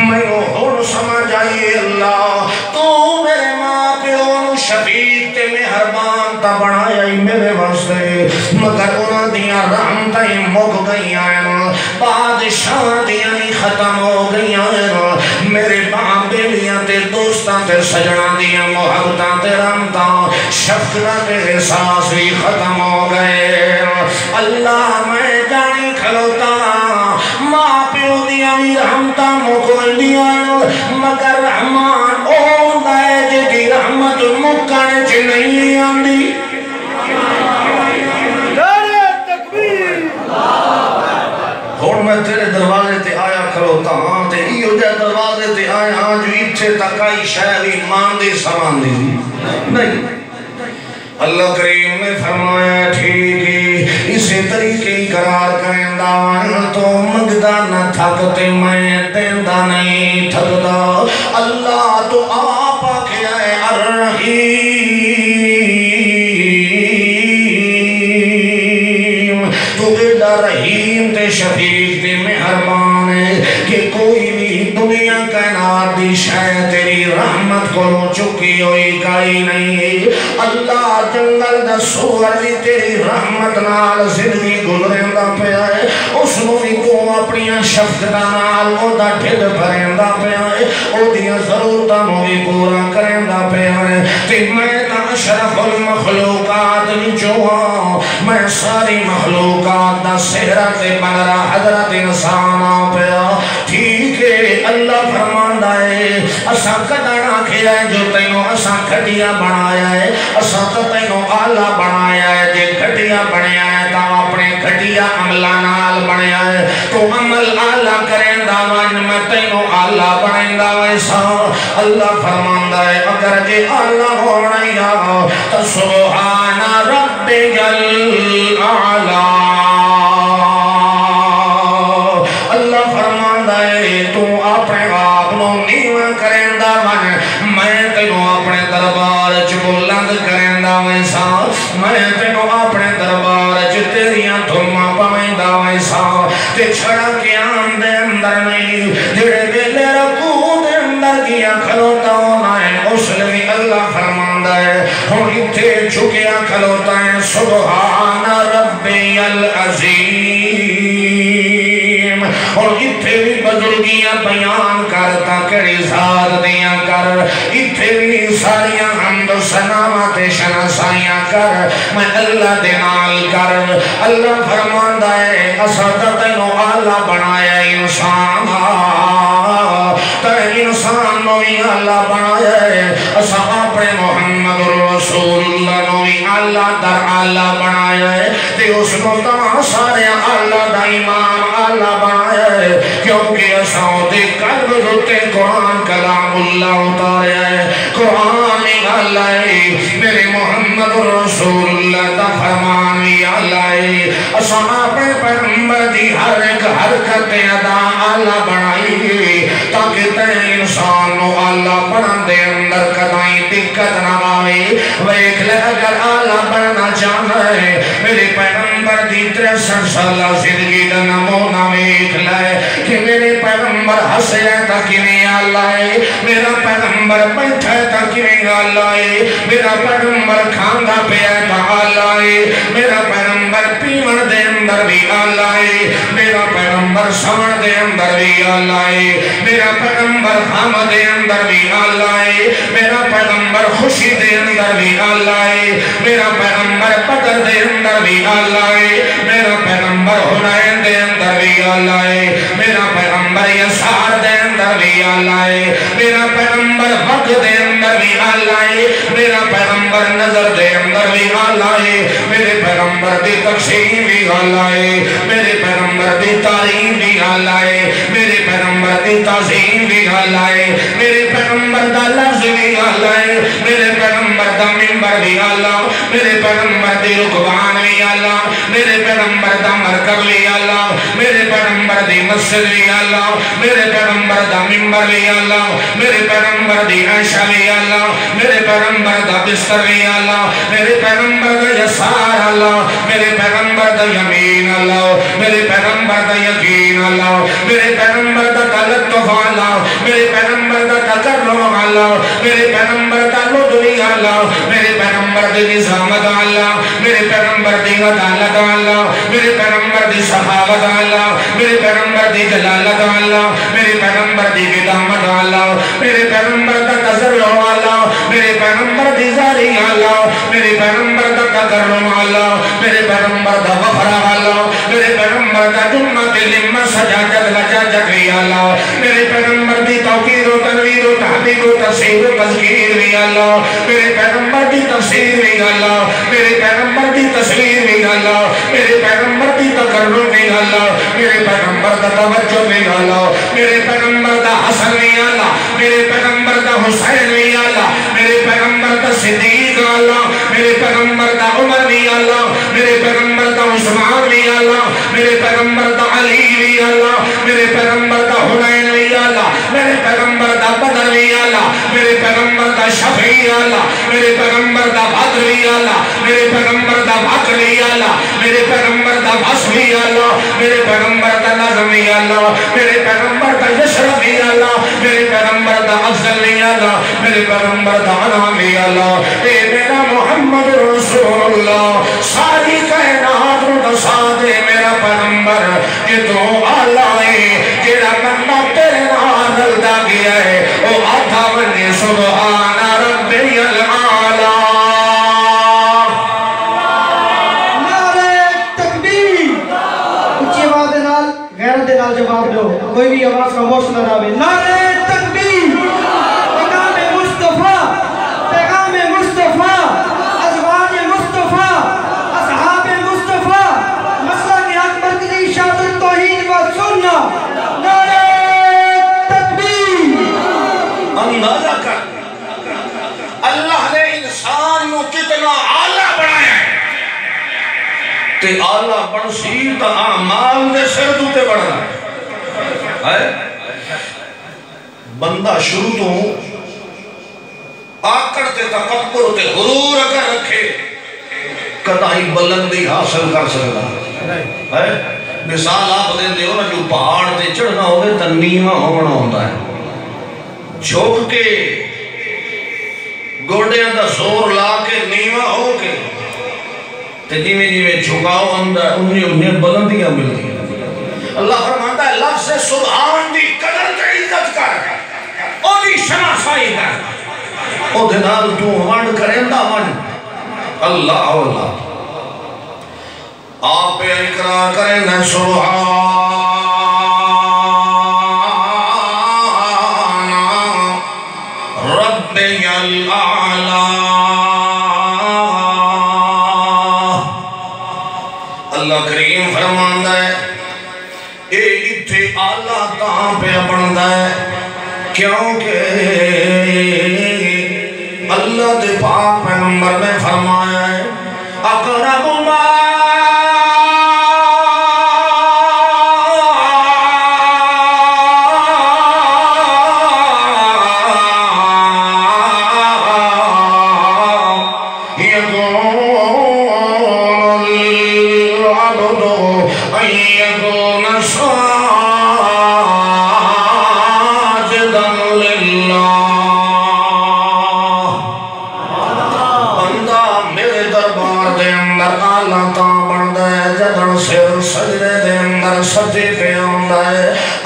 Speaker 1: منو ہون سمجھ آئیے اللہ تو میرے ماں پیون شفیق تے مہربان تا بنائی میرے واسطے مگر انہاں دیاں رحمتیں مک گئی آئیں بادشاہ دیاں ختم ہو گئی آئیں میرے باپ بیلیاں تے دوستاں تے سجناں دیاں محبتاں تے رحمتاں شفقتاں تے احساس بھی ختم ہو گئے اللہ میں جانی کھلوتا ماں پیو دیاں رحمتاں مک گئیاں مگر رحمان او دائے جدی رحمت مکن چ نہیں آندی ہون میں تیرے دروازے تے آیا کھلوتا تے آیا جو اتھے تک آئی شہری ماندی سماندی نہیں. اللہ کریم نے فرمایا ٹھیک ہے اسی طریقے قرار کریں دان تو مگدہ نہ تھکتے میں دیندہ نہیں تھکتا. اللہ تو آپ کیا ہے الرحیم تو ایڈا رحیم تے شفیق تے مہربان ہے کہ کوئی بھی دنیا کائنات دی شے تیری رحمت کو چکی ہوئی کائی نہیں ہے. اللہ جنگل دا سور بھی تیری رحمت نال زندگی گزریں دا پیا ہے. اس نو بھی تو اپنی شفقت نال او دا ڈھڈ بھریں دا پیا ہے. او دیاں ضرورتاں نو بھی پورا کریں دا پیا ہے. تے میں تا اشرف المخلوقات وچوں ہاں میں ساری مخلوقات دا سہرا تے بن رہا حضرت انسان آ پیا. ٹھیک ہے اللہ فرماندا ہے اساں کڈنا کھیا ہے جو تینوں اساں کھٹیا بنایا ہے. اساں تو تینوں آلہ بنایا ہے. جے کھٹیا بنیا ہے تا اپنے کھٹیا عملہ نال بنیا ہے. تو عمل آلہ کریں دا ون میں تینوں آلہ بنیں دا ویسا. اللہ فرماندا ہے اگر جے آلہ ہونا یا تو سبحان ربک الاعلی. اللہ فرماندا ہے تو اپنے آپ نو نیواں کریں دا ون میں تینوں اپنے دربار چ بلند کریں دا ویسا. میں تینوں اپنے دربار چ تیریاں دھوماں پاویں دا ویسا. تے چھڑا قیام دے اندر نہیں جڑے ویلے رکوع دے اندر کیا کھلوتا ہونا ہے اس لیے اللہ فرماندا ہے ہن ایتھے جھکیا کھلوتا ہے سبحان ربی العظیم. اور اتھے بھی بزرگیاں بیان کرتا کری ذات دیاں کر. اتھے بھی ساریاں حمد و ثناوات شناسائیاں کر میں اللہ دے نال کر. اللہ فرماندا ہے اساں تینوں آلہ بنایا انسان تے انسان نو بھی اللہ بنایا ہے. اساں اپنے محمد رسول اللہ نو بھی اللہ در اللہ بنایا ہے. تے اس نو تا سارے اللہ دا امام اللہ بنایا ہے کیونکہ اساں دے قلب روتے قرآن کلام اللہ اتاریا ہے. قرآن اللہ ہے میرے محمد رسول اللہ دا فرمان بھی اللہ ہے. اساں اپنے پیغمبر دی ہر ایک حرکت ادا اللہ بنائی گئی تاکہ تے انسان نو اللہ بنن دے اندر کدائیں دقت نہ آوے. ویکھ لے اگر اللہ بننا چاہنا ہے میرے پیغمبر دی 63 سالہ زندگی دا نمونہ ویکھ لے کہ میرے پیغمبر ہنسے تا کیویں اللہ ہے. میرا پیغمبر بیٹھا تا کیویں اللہ ہے. میرا پیغمبر کھاندا پیا تا اللہ ہے. میرا پیغمبر پیون دے اندر بھی اللہ ہے. میرا پیغمبر سمن دے اندر بھی اللہ ہے. میرا پیغمبر غم دے اندر بھی اللہ ہے. میرا پیغمبر خوشی دے اندر بھی اللہ ہے. میرا پیغمبر بدر دے اندر بھی اللہ ہے. میرا پیغمبر حنین دے اندر بھی اللہ ہے. میرا پیغمبر یسار دے اندر بھی اللہ ہے. میرا پیغمبر وقت دے اندر بھی اللہ ہے. میرا پیغمبر نظر دے اندر بھی اللہ ہے. میرے پیغمبر دی تقسیم بھی اللہ ہے. میرے پیغمبر دی تعلیم بھی اللہ ہے. میرے پیغمبر دی تعظیم بھی اللہ ہے. میرے پیغمبر دا لفظ بھی اللہ ہے. میرے پیغمبر دا منبر بھی اللہ. میرے پیغمبر دی رکبان بھی اللہ. میرے پیغمبر دا مرکب بھی اللہ. میرے پیغمبر دی مسجد بھی اللہ. میرے پیغمبر دا منبر بھی اللہ. میرے پیغمبر دی عائشہ بھی اللہ. میرے پیغمبر دا بستر بھی اللہ. میرے پیغمبر دا یسار اللہ. میرے پیغمبر دا یمین اللہ. میرے پیغمبر دا یقین اللہ. میرے پیغمبر دا تلطف اللہ. میرے پیغمبر دا تکرم اللہ. میرے پیغمبر دا لطفی اللہ. میرے پیغمبر دی نظامت اللہ. میرے پیغمبر دی عدالت اللہ. میرے پیغمبر دی سخاوت اللہ. میرے پیغمبر دی جلالت اللہ. میرے پیغمبر دی قدامت اللہ. میرے پیغمبر دا تزرع اللہ. میرے پیغمبر دی ذاری اللہ. میرے پیغمبر دا تکرم اللہ. میرے پیغمبر دا غفر اللہ. میرے پیغمبر دا جمعت لما سجاجت لجاجت بھی اللہ. میرے پیغمبر دی توقیر و تنویر و تحبیب و تصحیر و تذکیر بھی اللہ. میرے پیغمبر دی تفسیر بھی اللہ. میرے پیغمبر دی تصویر بھی اللہ. میرے پیغمبر دی تقرر بھی اللہ. میرے پیغمبر دا توجہ بھی اللہ. میرے پیغمبر دا حسن بھی اللہ. میرے پیغمبر دا حسین بھی اللہ، میرے پیغمبر دا صدیق اللہ، میرے پیغمبر دا عمر بھی اللہ، میرے پیغمبر دا عثمان بھی اللہ، میرے پیغمبر دا علی بھی اللہ، میرے پیغمبر دا حنین بھی اللہ، میرے پیغمبر دا بدر بھی اللہ، میرے پیغمبر دا شفیع اللہ، میرے پیغمبر دا بدر بھی اللہ، میرے پیغمبر دا بکر بھی اللہ، میرے پیغمبر دا بس بھی اللہ، میرے پیغمبر دا نظم بھی اللہ، میرے پیغمبر دا یشرف بھی اللہ، میرے پیغمبر دا افضل بھی اللہ، میرے پیغمبر دا انعام بھی اللہ۔ اے میرا محمد رسول اللہ، ساری کائنات نو دسا دے میرا پیغمبر کہ تو آلہ ہے، جیڑا بندہ تیرے نال رلدا گیا ہے او آتھا ونی سبحان ربی العالی۔
Speaker 2: جواب دو، کوئی بھی آواز خاموش نہ رہے۔ نعرہ تکبیر، پیغام مصطفیٰ، پیغام مصطفیٰ، ازواج مصطفیٰ، اصحاب مصطفیٰ، مسلک حق مرکزی شاہد توحید و سنت۔ نعرہ تکبیر۔
Speaker 1: اندازہ کر اللہ نے انسان نو کتنا آلہ بنایا ہے، تے آلہ بن سی تا اعمال دے سر دوتے بڑھنا ہے۔ بندہ شروع تو آکڑ تے تکبر تے غرور اگر رکھے کدائی بلندی حاصل کر سکتا ہے۔ مثال آپ دیں دے ہو نا جو پہاڑ تے چڑھنا ہوئے تا نیمہ ہونا ہوتا ہے، جھوک کے گوڑیاں دا زور لا کے نیمہ ہو کے تے جیویں جیویں جھکاؤ اندر انہیں بلندیاں ملتی ہیں۔ اللہ فرماتا ہے لفظ سبحان دی قدر تے عزت کر، او دی شناسائی کر، او دنال تو ونڈ کرندہ ونڈ اللہ اللہ۔ آپ پہ اقرار کریں سبحان ربی الاعلی۔ اللہ کریم فرماندہ ہے اے اتھے آلہ تاں پہ بندہ ہے کیونکہ اللہ دے پاک پیغمبر نے فرمایا ہے اقرب ما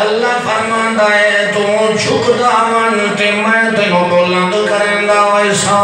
Speaker 1: اللہ فرماندہ ہے تو جھکدا من تے میں تینوں بلند کرندہ ویسا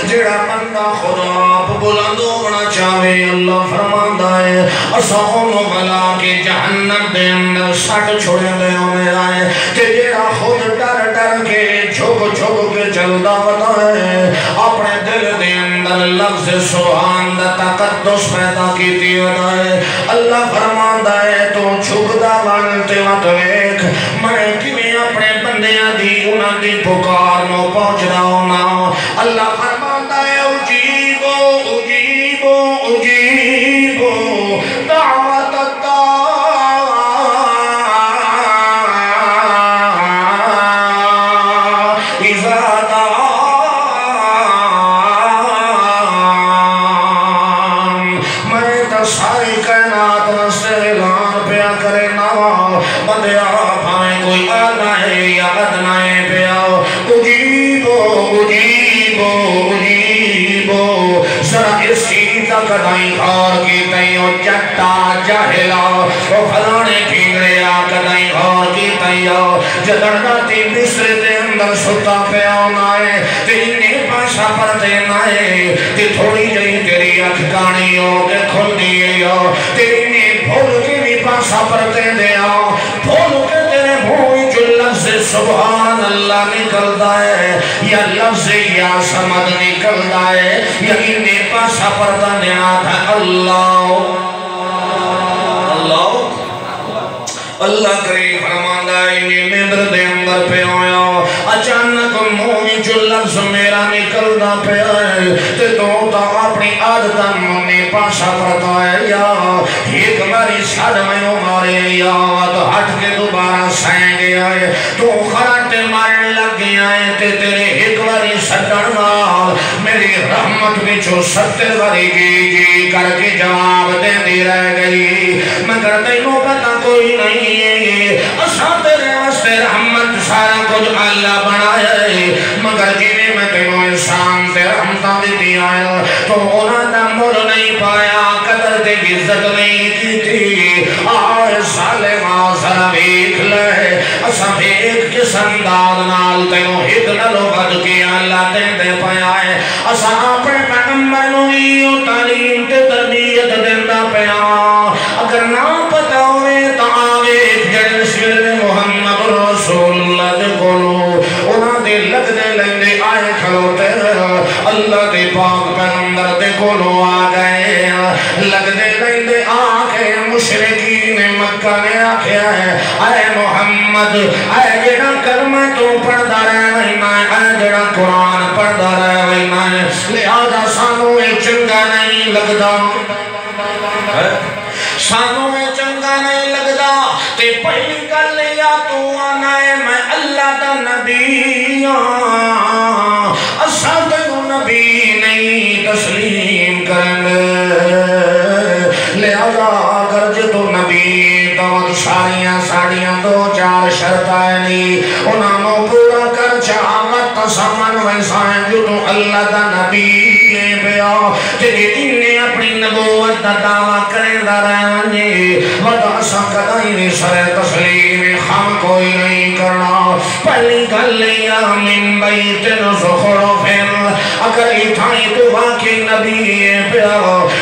Speaker 1: جڑا بندہ خدا بلند ہونا چاہے۔ اللہ فرماندہ ہے اسا انہوں بلا کے جہنم دے اندر سٹ چھوڑے دے ہونے آئے تے جڑا خود ڈر ڈر کے جھک جھک کے چلدا بتا ہے اپنے دل دے اندر لفظ سبحان دا تقدس پیدا کیتی ہوتا ہے۔ اللہ فرماندہ ہے تو جھکدا من تے وقت ویکھ میں کیویں اپنے بندیاں دی انہاں دی پکار نو پہنچدا ہونا۔ اللہ فرماتا ہے اجیبو اجیبو اجیبو دعوت الداع اذا دعان۔ میں تو ساری کائنات سے اعلان پیا کرے نا بندے آپ ہمیں کوئی آنا ہے یا ادنا ہے پیا اجیبو اجیبو اجیبو ذرا اس چیز کدائیں خور کی تیوں چٹا جاہلا وہ فلانے پھینگڑے آکدائیں خور کی تیوں جدرداتی مصر دے اندر ستا پہ آنا ہے تینے پاشا پر دینا ہے تی تھوڑی جئی تیری اکھکانی ہو کے کھل دیئے ہو تینے بھول کے بھی پاشا پر دے دیا بھول کے تیرے بھوئی جو لفظ سبحان اللہ نکلتا ہے یا لفظ یا سمد نکلتا ہے یا انہیں پاسا پردہ نیات ہے اللہ اللہ اللہ کریم فرماندہ انہیں مندر دے اندر پہ آیا اچانک جو لفظ میرا نکلنا پیا ہے تے تو اپنی عادت میں پاسا پڑتا ہے یا ایک باری سڑ میں مارے یا تو ہٹ کے دوبارہ سائیں گیا ہے تو خراٹے مارن لگ گیا ہے تے تیرے ایک باری سڑن نال میری رحمت بچو 70 باری جی کر کے جواب دے دی رہ گئی مگر تینوں پتہ کوئی نہیں ہے اساں تیرے واسطے رحمت سارا کچھ اللہ بنایا ہے مگر جنہیں میں تینوں انسان تے رحمتہ بھی دیا ہے تو انہاں دا مول نہیں پایا قدر تے عزت نہیں کی تھی آئے سالے مازر ویکھ لے اساں ایک کس انداز نال تینوں ایک نلو بد کے اللہ دے پایا ہے اساں اپنے پیغمبر نوں ایو تعلیم تے تربیت دیندا پیا اگر نہ پتہ ہوئے تو آوے جڑے محمد رسول اللہ دے کولو انہاں دے لگنے لیندے آئے کھلوتے اللہ دے پاک پیغمبر دے کولو آ گئے لگنے لیندے آ کے مشرکین مکہ نے آکھیا ہے اے محمد اے جڑا کلمہ تو پڑھدا رہنا اے جڑا قرآن پڑھدا رہنا لہذا سانوں اے چنگا نہیں لگدا سانوں میں چنگا نہیں لگدا تے پہلی گل یا تو آنا ہے میں اللہ دا نبی ہاں اساں تینوں نبی نہیں تسلیم کرنے لہذا اگر جے تو نبی تو ساریاں ساڑیاں 2-4 شرطیں نہیں انہاں نو پورا کر چاہت سمن ویسائیں جو تو اللہ دا نبی پیا تے انہیں اپنی نبوت دا دعویٰ کریں دا رہنے ودا سا کدائی نے سر تسلیم خام کوئی نہیں کرنا پہلی گل یا من بیتن زخرفن اگر اتھائی تو واقعی نبی پیا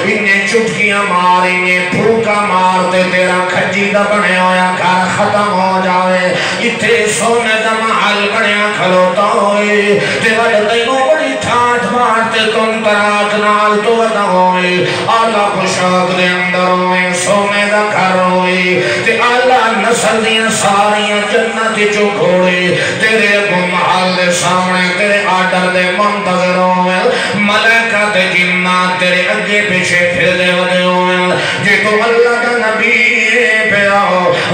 Speaker 1: انہیں چٹکیاں مار انہیں پھوکا مارتے تیرا کھجیدہ بنے ہویا گھر ختم ہو جاوے اتھے سونے دا محل بنیا کھلوتا ہوئے تے وڈ تینوں بڑی ٹھاٹ مارتے تم تراک نال تو ودا ہوئے آلہ پشاک دے اندر ہوئے سونے دا گھر ہوئے تے آلہ نسل دیاں ساریاں جنت جو گھوڑے تیرے کو محل دے سامنے تیرے آڈر دے منتظر ہوئے ملکہ دے جنات تیرے اگے پیچھے پھر دے ودے ہوئے جے تو اللہ کا نبی پیا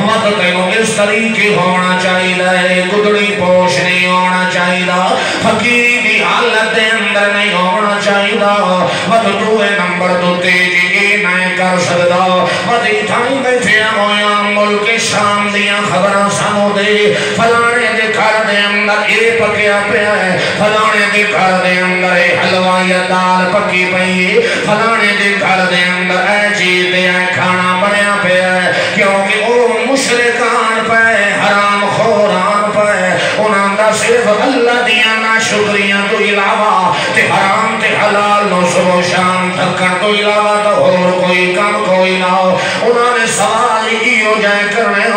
Speaker 1: وقت تینوں اس طریقے ہونا چاہیے گدڑی پوش نہیں ہونا چاہیے فقیری بھی حالت دے اندر نہیں ہونا چاہیے وقت دوے نمبر دو تیجی نہیں کر سکتا وقت اتھائی بیٹھے ہویا ملک شام دیاں خبران سانو دے فلانے دے گھر دے اندر اے پکیا پیا ہے فلانے دے گھر دے اندر اے حلوہ یا دال پکی پئی ہے فلانے دے گھر دے اندر اے چیز دے اے کھانا بنیا پیا ہے کیونکہ او مشرکان پہ حرام خوران پہ انہاں دا صرف اللہ دیا نا شکریاں تو علاوہ تے حرام تے حلال نو صبح و شام تھکن تو علاوہ تو اور کوئی کام کوئی نہ ہو انہاں نے سوال ہی ہو جائے کرنے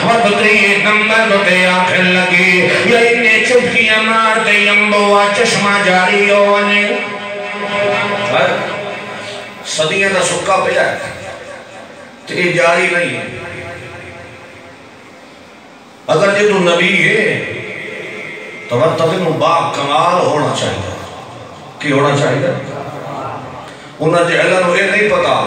Speaker 1: وقت تیئے نمبر تو تے آخر لگی یا انہیں چپکیاں مارتے یمبوا چشمہ جاری ہو صدیاں دا سکا پہ ہے تے جاری نہیں ہے اگر جے تو نبی ہے تو تمہیں با کمال ہونا چاہیے کی ہونا چاہیے انہاں جے اللہ نو یہ نہیں پتا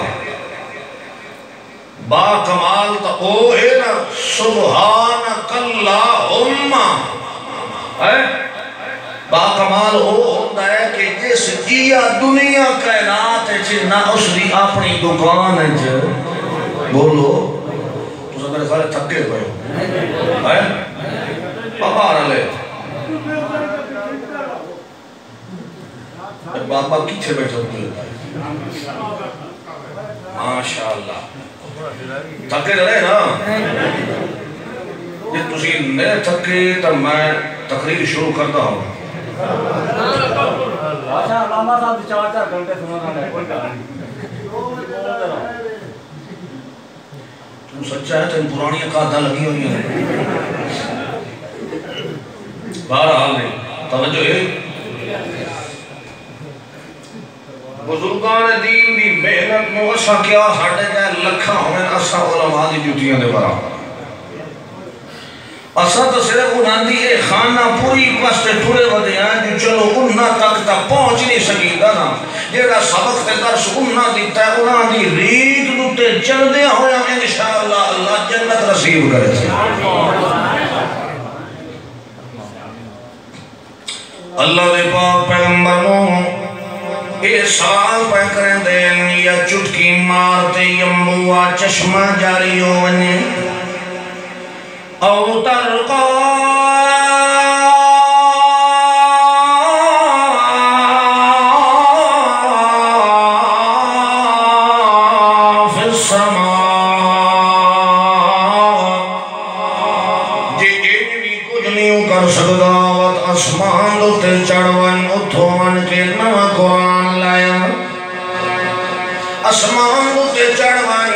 Speaker 1: با کمال تا او ہے نا سبحانک اللہم با کمال او ہوتا ہے کہ جس جیا دنیا کائنات ہے چھے نہ اس دی اپنی دکان ہے چھے بولو تو سب میرے خالے تھکے ہوئے پاپا رہا لے بابا کچھے بیٹھا ہوتے ماشاءاللہ تھکے رہے نا یہ تسی نہیں تھکے تو میں تقریر شروع کرتا ہوں
Speaker 3: علامہ صاحب 4 گھنٹے سنا رہا ہے
Speaker 1: تم سچا ہے تم پرانی قادہ لگی ہوئی ہیں بہرحال نہیں توجہ ہے بزرگان دین دی محنت میں اسا کیا ساڑھے جائے لکھا ہوئے اسا علماء دی جوتیاں دے برابر اسا تو صرف انہاں دی ایک خانہ پوری پستے ٹھوڑے ودے ہیں چلو انہاں تک تا پہنچ نہیں سکیتا نا جیڑا سبق تے درس انہاں دیتا ہے انہاں دی ریت دوتے چل دیا ہویا انشاءاللہ اللہ جنت نصیب کرے سے اللہ دے پاک پیغمبر نو اے سوال پہ کریں دین یا چٹکی مارتے یمبوا چشمہ جاری ہو ونی او ترقا فی السماء جے ایجوی کچھ نہیں کر سکتا وقت اسمان دوتے چڑھوان اتھوان کے نوہ قرآن لایا اسمان دوتے چڑھوان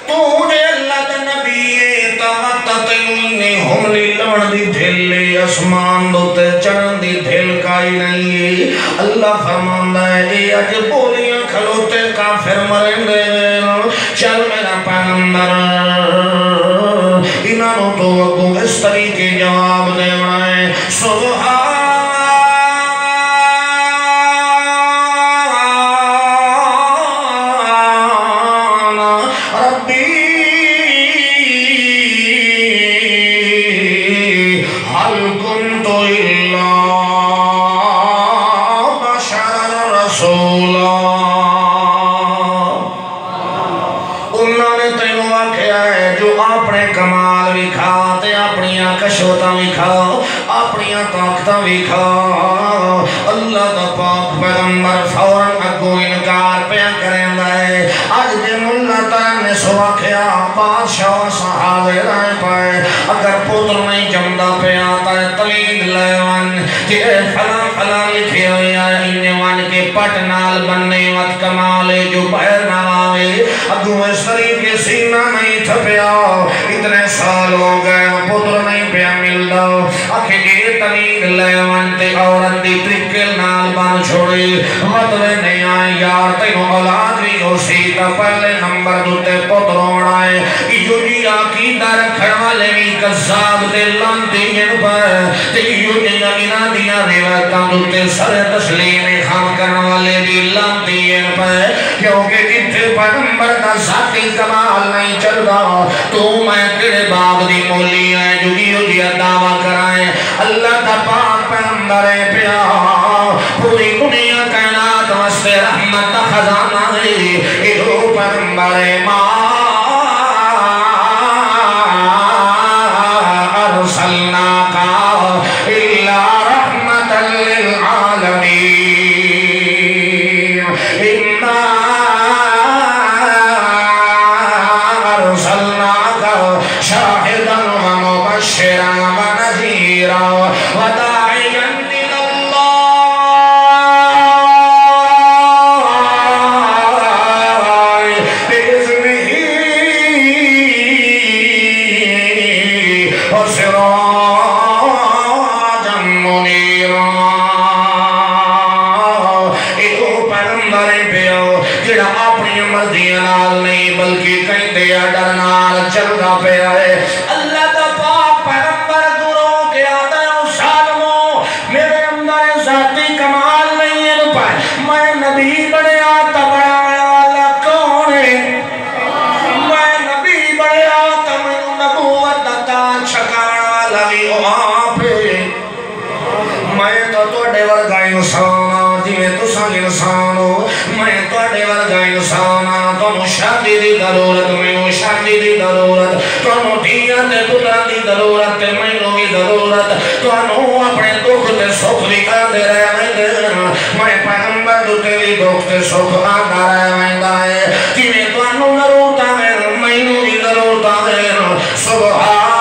Speaker 1: تو جے اللہ دے نبی تاوتا تیوینے ہملی لڑ دی دھلے اسمان دوتے چڑھن دی دھل کائی نہیں اللہ فرماندہ ہے اے اج بولیاں کھلوتے کافر مرندے چل میرا پیغمبر انہوں تو اگو اس طریقے جواب دے بڑھائیں سبحان کشوتا بھی کھاؤ اپنیاں طاقتاں بھی کھاؤ اللہ دا پاک پیغمبر فوراں اگو انکار پیا کریں دائے آج دے ملہ تائم نے سوا کھیا بادشاہ صحابے رائے پائے اگر پتر نہیں جمدہ پہ آتا ہے طویل لیوان کہ اے فلاں فلاں لکھے ہوئے آئے انہیں وان کے پٹنال بننے وقت کمالے جو بہر نہ آوے اگو اس طریقے سینہ نہیں تھپیا اتنے سال ہو گئے پتر نہیں پیا مل دو آکھے یہ طویل لیوان تے عورت دی ٹرکل نال بان چھوڑی مطلے نہیں آئے یار تینوں اولاد بھی ہو سیتا پہلے نمبر دوتے پتروں بڑھائے ایو جی آکی در کھڑوالے بھی کذاب تے لانتی ان پر تے ایو جی آکینا دیا روایتاں دوتے سر تسلیم خام کرنوالے بھی لانتی ان پر کیونکہ اتھے پیغمبر دا ذاتی کمال نہیں چل رہا تو میں کڑے باغ دی مولی آئے جو ایو جی دعویٰ کرائیں اللہ دا پاک پیغمبر پیا پوری دنیا کائنات واسطے رحمت دا خزانہ ہے ایو پیغمبر ماں ارسلناک الا رحمت للعالمین انا ارسلناک شاہدا ومبشرا ونذیرا وداعیا الى بلکہ کہیں دیا ڈرنال چلنا پہ آئے اللہ دا پاک پیغمبر دوروں کے آتا ہے اس عالموں میرے اندر ذاتی کمال نہیں ہے پائے میں نبی بڑے آتا بڑا والا کون ہے میں نبی بڑے آتا میں نبوت دتا چھکانا والا بھی وہاں پہ میں تو توڑے ورگا انسان جی میں تو سنگ انسان ہو میں توڑے ورگا انسان تو شادی دی ضرورت میں شادی دی ضرورت تو دیاں تے پتراں دی ضرورت تے مینوں دی ضرورت تو اپنے دکھ تے سکھ بھی آندے رہندے میں پیغمبر دے تیری دکھ تے سکھ آندا رہندا ہے کیویں تانوں ضرورت ہے مینوں دی ضرورت ہے سبحان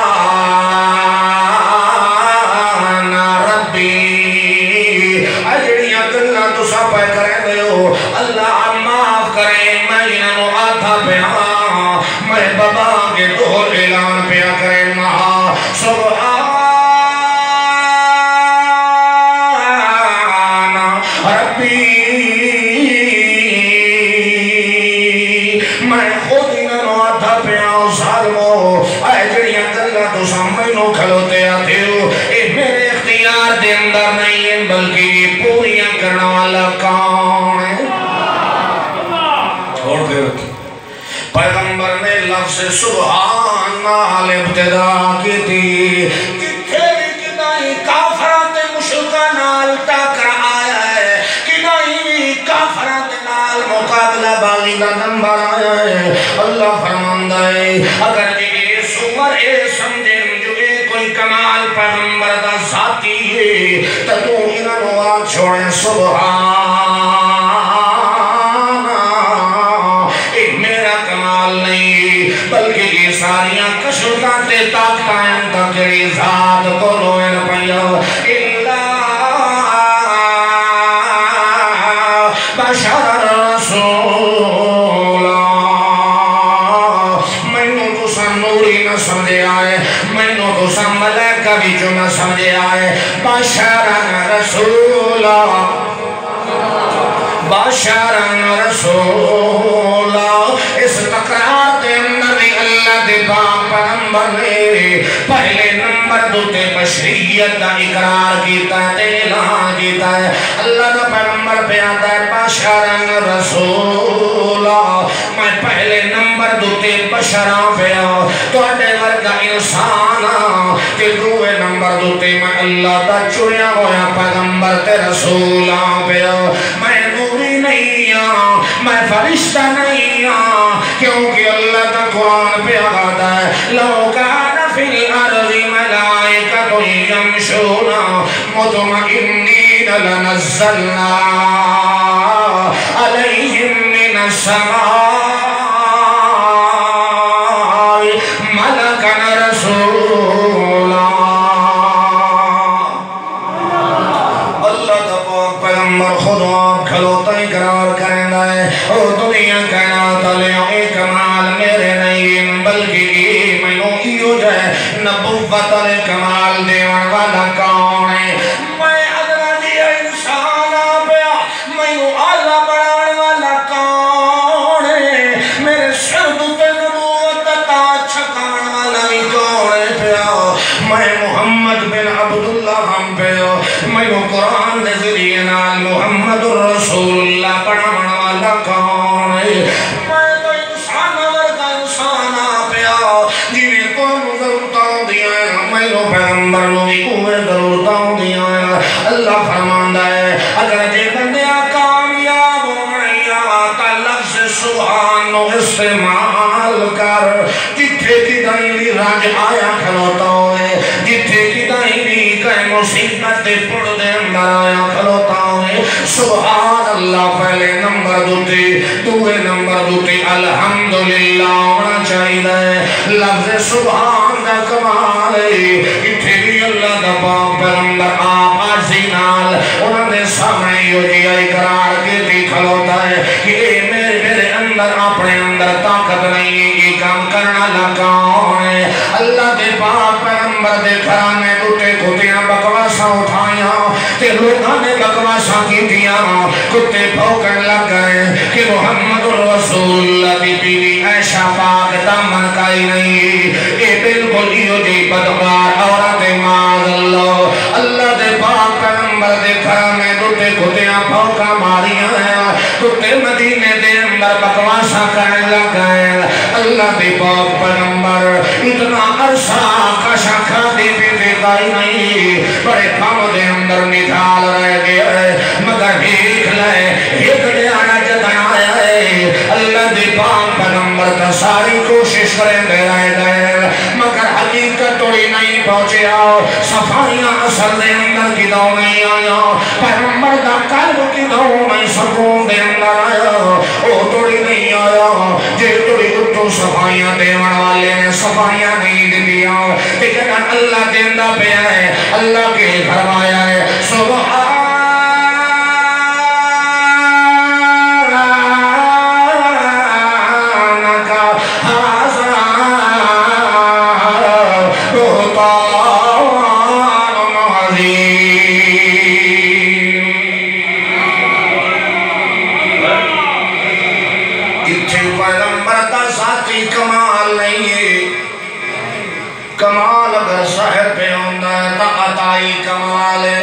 Speaker 1: ربی اجڑیاں گلاں تساں پہ کرے دیو اللہ معاف کرے میں بابا کے دو اعلان پیا کریں مہا سبحان ربی پیغمبر دے اندر نہیں ہے بلکہ یہ پوریاں کرنا والا کون ہے؟ اور پھر پیغمبر نے لفظ سبحان نال ابتدا کی تھی کتھے بھی کدائی کافرات مشرکہ نال ٹاکر آیا ہے کدائی کافرات نال مقابلہ باغی کا نمبر آیا ہے اللہ فرماندہ ہے اگر یہ سمر اے سمجھے جو کوئی کمال پیغمبر دا ذاتی ہے تو انہوں نے آج چھوڑیں سبحان میرا کمال نہیں بلکہ یہ ساریاں کشتاتے طاقتائیں تکڑی ذات کو لوئن پیا اللہ بشر رسولا میں نو تو سن نوری نہ سمجھے آئے میں نو تو سن ملائکہ بھی جو نہ سمجھے آئے بشر رسولا بشر رسولا اس تقرار دے اندر بھی اللہ دے پاک پیغمبر نے پہلے نمبر دوتے بشریت دا اقرار کیتا ہے اعلان کیتا ہے اللہ دا پیغمبر پہ آتا ہے بشر رسولا میں پہلے نمبر دوتے بشراں پہ آؤ تو اڈے ورگا انسان کہ دوے نمبر دوتے میں اللہ دا چڑیا ہویا پیغمبر تے رسولاں پہ آؤ میں نوری نہیں میں فرشتہ نہیں کیونکہ اللہ کا قرآن پہ آتا ہے لو کان فی الارض ملائکۃ یمشون مطمئنین لنزلنا علیہم من السماء ملکا رسولا اللہ کا پاک پیغمبر خود آپ کھلوتا اقرار کریں گے او دنیا کائنات علیہ کمال میرے نہیں بلکہ میں ایو جائے نبوت علیہ کمال دیوان والا کون ہے میں ادنا دیا انسان آپیا میں آلہ بڑھان والا کون ہے میرے سرد پہ نبوت تا چھکان والا بھی کون ہے پیا میں محمد بن عبداللہ ہم پیا میں قرآن دے ذریعے نال محمد الرسول اللہ پڑھان والا کون ہے میں تو انسان ورگا انسان آپیا جنہیں تو ضرورتاں دیا ہے میں تو پیغمبر نوی کوئے ضرورتاں دیا ہے اللہ فرماندہ ہے اگر جے بندیا کامیاب ہو رہی آتا لفظ سبحان نو استعمال کر جتھے کی دائیں بھی راج آیا کھلوتا ہوئے جتھے کی دائیں بھی کئی مصیبت پڑ دے اندر آیا کھلوتا ہوئے سبحان اللہ پہلے نمبر دوتے دوے نمبر دوتے الحمدللہ ہونا چاہیے لفظ سبحان دا کمال ہے اتھے بھی اللہ دا پاک پیغمبر آپ عرضی نال انہوں نے سامنے یو جی اقرار کے بھی کھلوتا ہے کہ میرے اندر اپنے اندر طاقت نہیں یہ کام کرنا لگاؤں ہے اللہ دے پاک پیغمبر دے کھرانے دوتے کتیاں بکواساں اٹھائیاں تے لوگاں نے بکواساں کی دیا کتے پھوکن لگ گئے کہ محمد الرسول اللہ دی بیوی عائشہ پاک دامن کائی نہیں اے بالکل ایو جی بدکار عورت معاذ اللہ اللہ دے پاک پیغمبر دے کھرانے دوتے کتیاں پھوکا ماریاں ہیں کتے مدینے دے اندر بکواساں کرنے لگ گئے اللہ دے پاک پیغمبر اتنا عرصہ کشا کھاتے پیتے دائی نہیں بڑے کام دے اندر نتال رہ گئے مگر ایک لئے ایک دیانا جدن آیا ہے اللہ دے پاک پیغمبر کا ساری کوشش کریں دے رہ گئے مگر حقیقت توڑی نہیں پہنچے آؤ صفائیاں اثر دے اندر کی دو نہیں آیا پیغمبر کا قلب کی دو نہیں سکون دے اندر آیا او توڑی نہیں آیا جے توڑی اتو صفائیاں دیوان والے نے صفائیاں نہیں دیا لیکن اللہ دیندہ پہ آئے اللہ کے فرمایا ہے سبحان کمال اگر شہر پہ ہوندہ ہے تا عطائی کا والے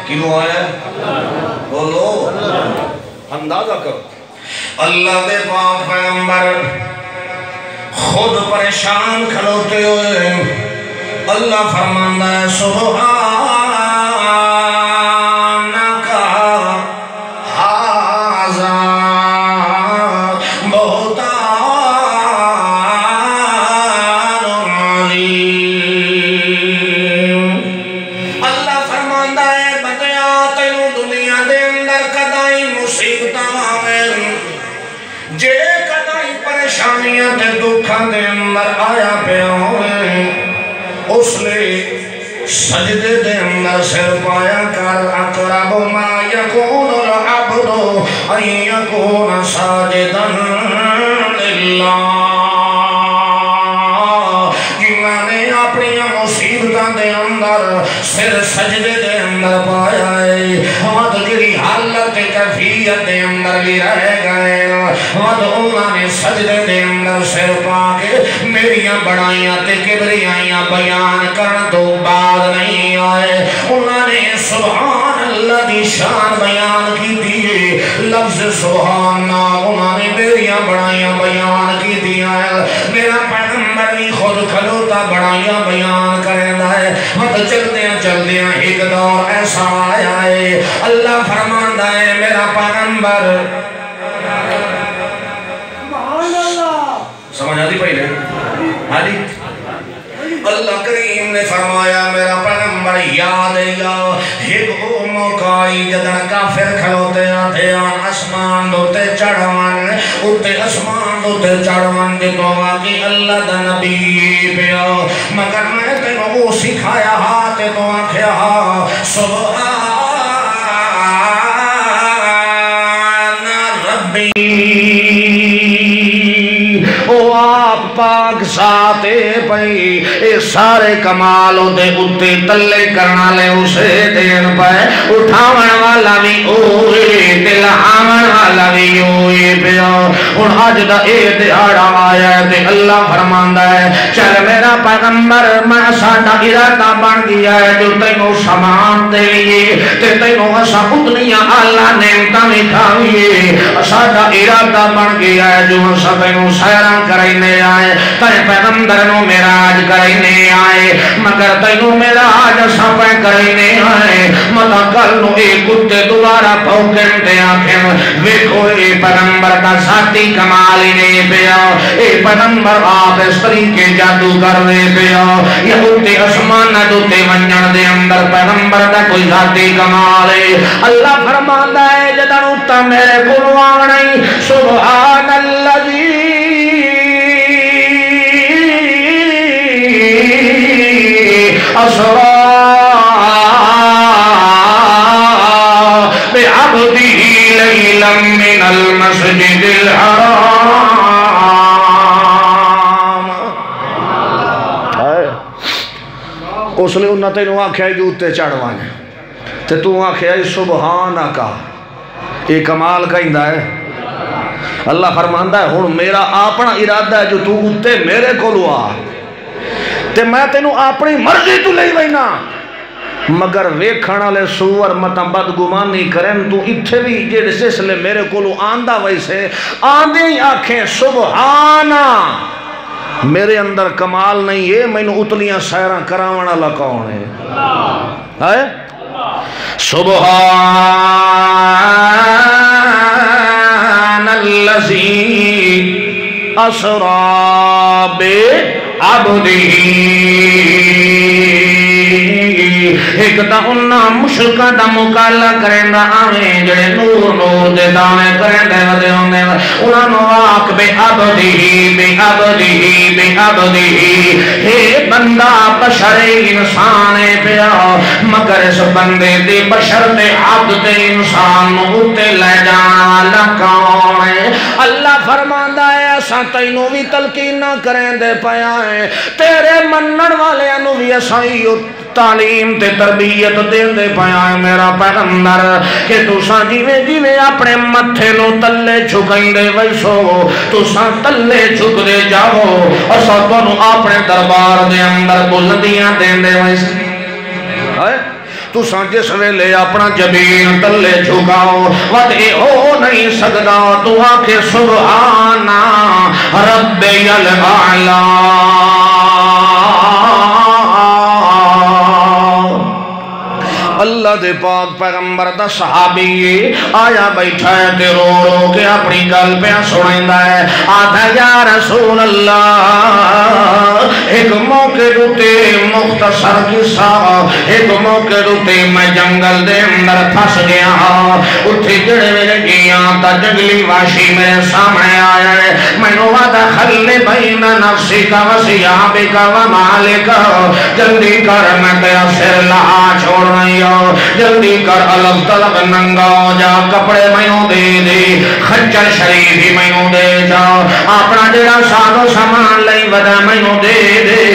Speaker 1: کیوں آیا بولو اندازہ کرو اللہ دے پاک پیغمبر خود پریشان کھلوتے ہوئے اللہ فرماندہ ہے سبحانک ھذا بہتان عظیم اللہ فرماندہ ہے بندیا تینوں دنیا دے اندر کدائی مصیبتاں آویں جے کدائی پریشانیاں تے دکھاں دے اندر آیا پہ ہوئے اس لئے سجدے دے اندر سر پایا کر اقرب ما یکون العبد ان یکون ساجدا للہ جنہاں نے اپنی مصیبتاں دے اندر سر سجدے دے اندر پایا ہے وقت جری حالت کیفیت دے اندر بھی رہ گئے وقت انہاں نے سجدے دے اندر سر پا کے میریاں بڑائیاں تے کبریائیاں بیان کرن تو بعد نہیں آئے انہاں نے سبحان اللہ دی شان بیان کی دیئے لفظ سبحان انہاں نے میریاں بڑائیاں بیان کی دیا ہے میرا پیغمبر بھی خود کھلوتا بڑائیاں بیان کرنا ہے وقت چلدیاں ایک دور ایسا آیا ہے اللہ فرماندہ ہے میرا پیغمبر سمجھ آتی پہلے آدھی اللہ کریم نے فرمایا میرا پیغمبر یاد یا ایک او موقعی جدن کافر کھلوتے آتے آن اسمان دوتے چڑھوان اتے اسمان دوتے چڑھوان جتو آگی اللہ دا نبی پیا مگر میں تینوں وہ سکھایا ہاتھ تو آنکھیا سبحان ربی او آپ پاک ساتے پئی اے سارے کمالوں دے اتے تلے کرنا لے اسے دین پائے اٹھاون والا بھی اوئے دلہاون والا بھی اوئے پیا اور آج دا اے دیارہ آیا ہے تے اللہ فرماندہ ہے چل میرا پیغمبر میں ساڑھا ارادہ بن گیا ہے جو تینوں سامان دے لیے تے تینوں اسا اتنیاں اللہ نعمتہ مٹھاویے ساڑھا ارادہ بن گیا ہے جو اسا تینوں سیران کرائینے آئے تیرے پیغمبر نو میراج کرائینے آئے مگر تینوں میراج سپے کرائینے آئے مطا کل نو ایک کتے دوبارہ پوکن تے آنکھیں ویکھو اے پیغمبر کا ساتھی کمالی نہیں پیا اے پیغمبر آپ اس طریقے جادو کرنے پیا یہ ہوتے اسمان دوتے ونجن دے اندر پیغمبر کا کوئی ذاتی کمالے اللہ فرماندہ ہے جدن اتا میرے قرآن نہیں سبحان اللہ أسرى بعبده ليلا من المسجد الحرام اس نے انہوں تینوں آنکھیں جوتے چڑھوانے تے تو آنکھیں سبحانک یہ کمال کہندہ ہے اللہ فرماندہ ہے ہون میرا اپنا ارادہ ہے جو تو اتے میرے کو لوا تے میں تینوں اپنی مرضی تو لئی وینا مگر ویکھانا لے سور مطا بدگمانی کریں تو اتھے بھی جیڑے سلسلے میرے کولو آندہ ویسے آندے ہی آنکھیں سبحانا میرے اندر کمال نہیں ہے میں نے اتلیاں سیران کراوانا لکاؤں ہے سبحان اللذی اسرا بعبده ایک دا انہاں مشرکہ دا مقالہ کریں دا آمیں جڑے نور نور دے دانے کریں دے ودے ہونے انہاں نواق بعبده ہے بندہ بشر انسان پیا مگر اس بندے دے بشر دے عبد دے انسان ہوتے لے جانا کون ہے اللہ فرماندہ ہے ایسا تینوں بھی تلقین نہ کریں دے پیا ہے تیرے منن والے انہوں بھی ایسائی تعلیم تے تربیت دین دے پایا ہے میرا پیغمبر کہ تو ساں جیویں اپنے متھے نو تلے چھکیں دے ویسو تو ساں تلے چھک دے جاؤ اور ساتھوں اپنے دربار دے اندر بلندیاں دین دے ویسو تساں جس ویلے اپنا جبین تلے جھکاؤ ود اے ہو نہیں سکدا تو آکھے سبحان ربی الاعلی اللہ دے پاک پیغمبر دا صحابی آیا بیٹھا ہے تے رو رو کے اپنی گل پہ سنائندا ہے آدھا یا رسول اللہ ایک موقع روتے مختصر قصہ ایک موقع روتے میں جنگل دے اندر پھنس گیا اتھے جڑے میرے گیاں تا جنگلی واشی میرے سامنے آیا ہے میں نو وعدہ خلی بین نفسی کا وسیابی کا ومالک جلدی کر میں تیرا سر لہا چھوڑ رہی جلدی کر الگ تلگ ننگا جا کپڑے میوں دے دے خچر شریفی میوں دے جا اپنا جڑا سادو سامان لئی ودا میوں دے دے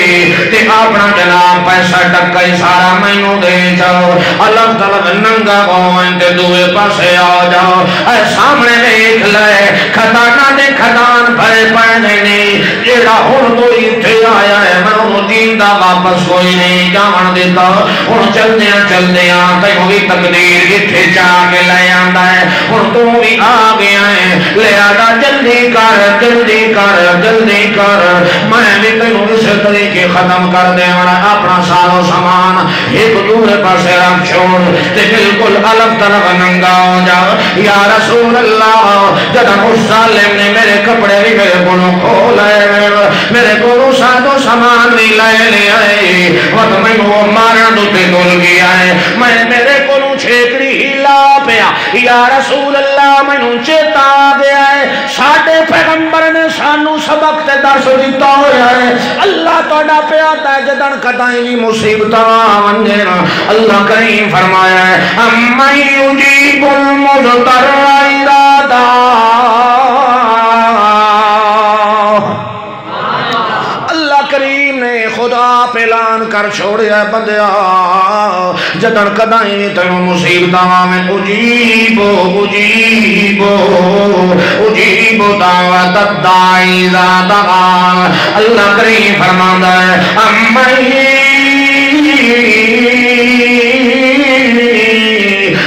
Speaker 1: تے اپنا جناب پیسہ ٹکائی سارا میوں دے جاؤ الگ تلگ ننگا بوائن تے دوئے پاسے آ جاؤ اے سامنے دیکھ لے کھتانا دے کھتان پھرے پہنے نہیں جڑا ہون تو اتھے آیا ہے میں انہوں دیندہ واپس کوئی نہیں جاون دیتا انہوں چل دیا تے ہوئی تقدیر اتھے چاہ کے لے آندا ہے اور تو بھی آ گیا ہے لے آدھا جلدی کر جلدی کر جلدی کر میں بھی تینوں اس طریقے ختم کر دے اپنا سارو سامان ایک دور پاسے رکھ چھوڑ تے بالکل الگ طرف ننگا ہو جا یا رسول اللہ جدہ اس ظالم نے میرے کپڑے بھی میرے کولوں کھولے میرے کولوں سادو سامان بھی لے آئے وقت میں وہ مارا دوتے دل گیا ہے میں میرے کولوں چھیکڑی ہی لا پیا یا رسول اللہ میں چیتا گیا ہے ساڑھے پیغمبر نے سانو سبق تے درس دیتا ہویا ہے اللہ توڑا پیا تا جدن قدائیں بھی مصیبتہ ونجینا اللہ کریم فرمایا ہے اَمَّن يُجِيبُ الْمُضْطَرَّ إِذَا کریم نے خدا پہلان کر چھوڑیا بندیا جدن قدائیں تیوں مصیبتاں میں اجیبو اجیبو اجیبو دعوت الدائی ذا دعان اللہ کریم فرماندہ ہے اَمَّن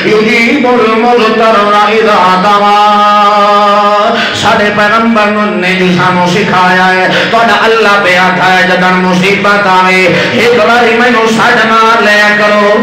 Speaker 1: يُجِيبُ الْمُضْطَرَّ إِذَا دعان ساڑھے پیغمبر نے جو سانو سکھایا ہے تو اللہ پہ آتا ہے جدن مصیبت آئے ایک باری میں نو ساڑھ مار لیا کرو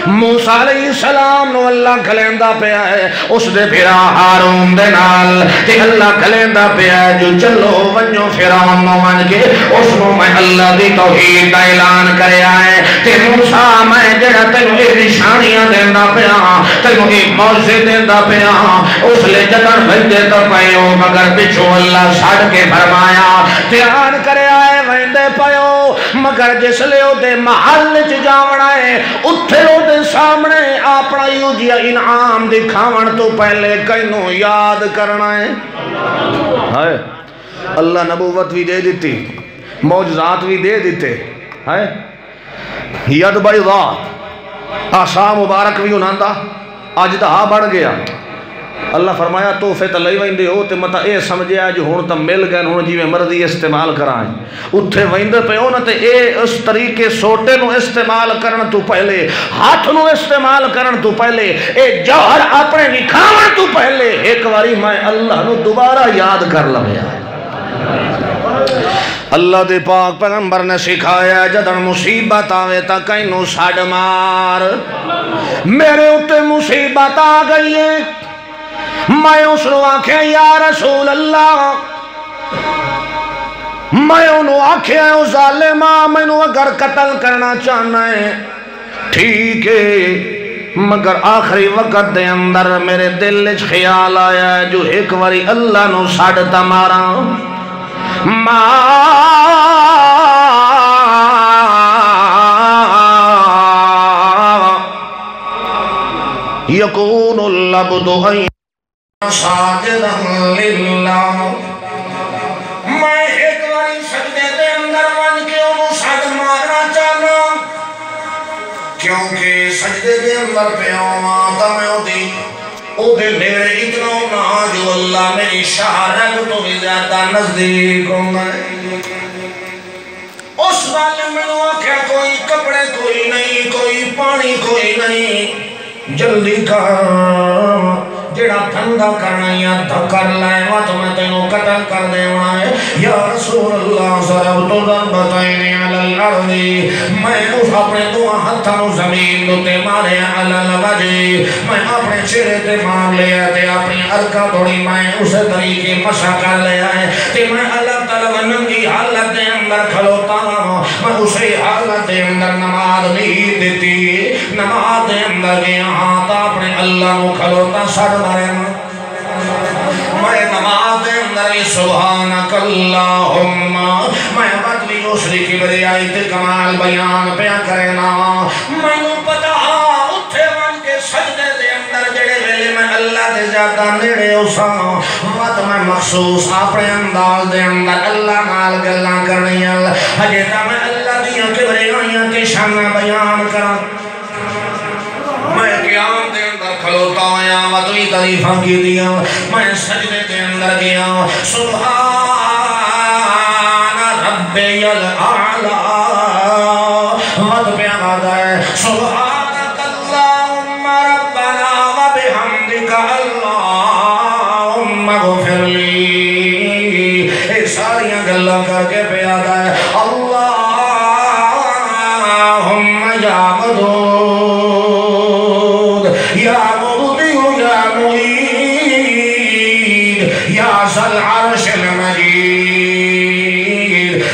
Speaker 1: موسیٰ علیہ السلام نو اللہ کھلیندہ پہ آئے اس دے پھرا ہارون دے نال تے اللہ کھلیندہ پہ آئے جو چلو ونجو فرعون نو من کے اس نو میں اللہ دی توحید دا اعلان کرے آئے تے موسیٰ میں جڑا تینو ایک نشانیاں دیندہ پہ آ تینو ایک موضوع دیندہ پہ آ اس لے جدن بھجدے تو پہیو مگر بچو اللہ ساڑھ کے فرمایا تیان کرے آئے ویندے پہیو مگر جس لے او دے محل چ جاونا ہے اتھے او دے سامنے اپنا یوں جیا انعام دکھاون تو پہلے کینوں یاد کرنا ہے اللہ نبوت بھی دے دیتی معجزات بھی دے دیتے ید بیضا آسا مبارک بھی انہاں دا آج دہا بڑھ گیا اللہ فرمایا توفے تا لئی ویندے ہو تے مطا اے سمجھیا جو ہون تا مل گئے ہون جی میں مرضی استعمال کرائیں اتھے ویندے پہ ہو نا تے اے اس طریقے سوٹے نو استعمال کرن تو پہلے ہاتھ نو استعمال کرن تو پہلے اے جوہر اپنے نکھاون تو پہلے ایک واری میں اللہ نو دوبارہ یاد کر لگیا اللہ دے پاک پیغمبر نے سکھایا جدن مصیبت آوے تا کینوں ساڑھ مار میرے اتے مصیبت آ گئی ہے میں اس نو آکھیں یا رسول اللہ میں انہوں آکھیں او ظالمہ میں انہوں اگر قتل کرنا چاہنا ہے ٹھیک ہے مگر آخری وقت دے اندر میرے دل اچھ خیال آیا ہے جو ایک واری اللہ نو ساڑھتا مارا یکون العبد ان ساجدہ للہ میں ایک واری سجدے دے اندر ون کے انہوں سجد مارنا چاہنا کیونکہ سجدے دے اندر پہ آتا میں او دے میرے اتنا ہونا جو اللہ میری شہرت تو بھی زیادہ نزدیک ہونا ہے اس والے میں نے آکھا کوئی کپڑے کوئی نہیں پانی کوئی نہیں جلدی کر جڑا دھندا کرنا یا دھکر لائے وقت میں تینوں قتل کر دے وائے یا رسول اللہ ضربت ضربتین علی الارض میں اس اپنے دو ہتھوں زمین دوتے مارے علی الوجہ میں اپنے چہرے تے مار لیا تے اپنی ارکا توڑی میں اسے طریقے مسا کر لیا ہے تے میں اللہ تعالی ننگی حالت دے اندر کھلوتا میں اسے حالت دے اندر نماز نہیں دیتی نماز دے اندر گیا ہاں تا اپنے اللہ کو کھلوتا سڑ میں نماز دے اندر سبحانک اللہم میں بدلی اسری کی بریائی تے کمال بیان پیا کرنا میں نو پتا اٹھے ون کے سجدے دے اندر جڑے ویلے میں اللہ دے زیادہ نیڑے اسا وقت میں مخصوص اپنے انداز دے اندر اللہ نال گلاں کرنی ہجے تا میں اللہ دیاں کے بریائیاں تے شان بیان کرا میں قیام دے اندر کھلوتا آیا وطوی تعریفہ کی دیا میں سجدے دے اندر گیا سبحان ربی الاعلی وط پہ آدھا ہے سبحانک اللہم ربنا وبحمدک اللہم اغفر لی ایک ساریاں گلہ کر کے پہ آدھا ہے اللہم یا مدود یا مبدی یا معید یا ذا العرش المجید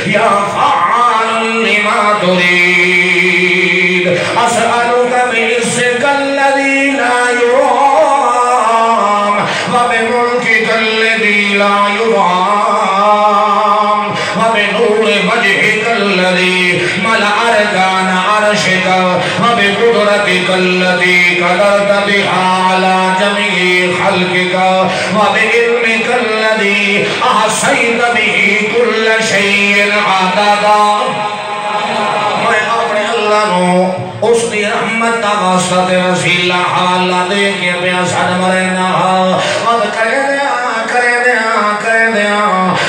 Speaker 1: یا فعال لما ترید اسألک بعزک الذی لا یرام وبملکک الذی لا یرام وبنور وجهک الذی ملأ ارکان عرشک وبقدرتک الذی قدرت بها على جميع خلقك وبعلمك الذي احصيت به كل شيء عددا میں اپنے اللہ نو اس دی رحمت تا واسطہ رسیلہ حالہ دے کے پیا سڑ مرنا وقت کرے دیا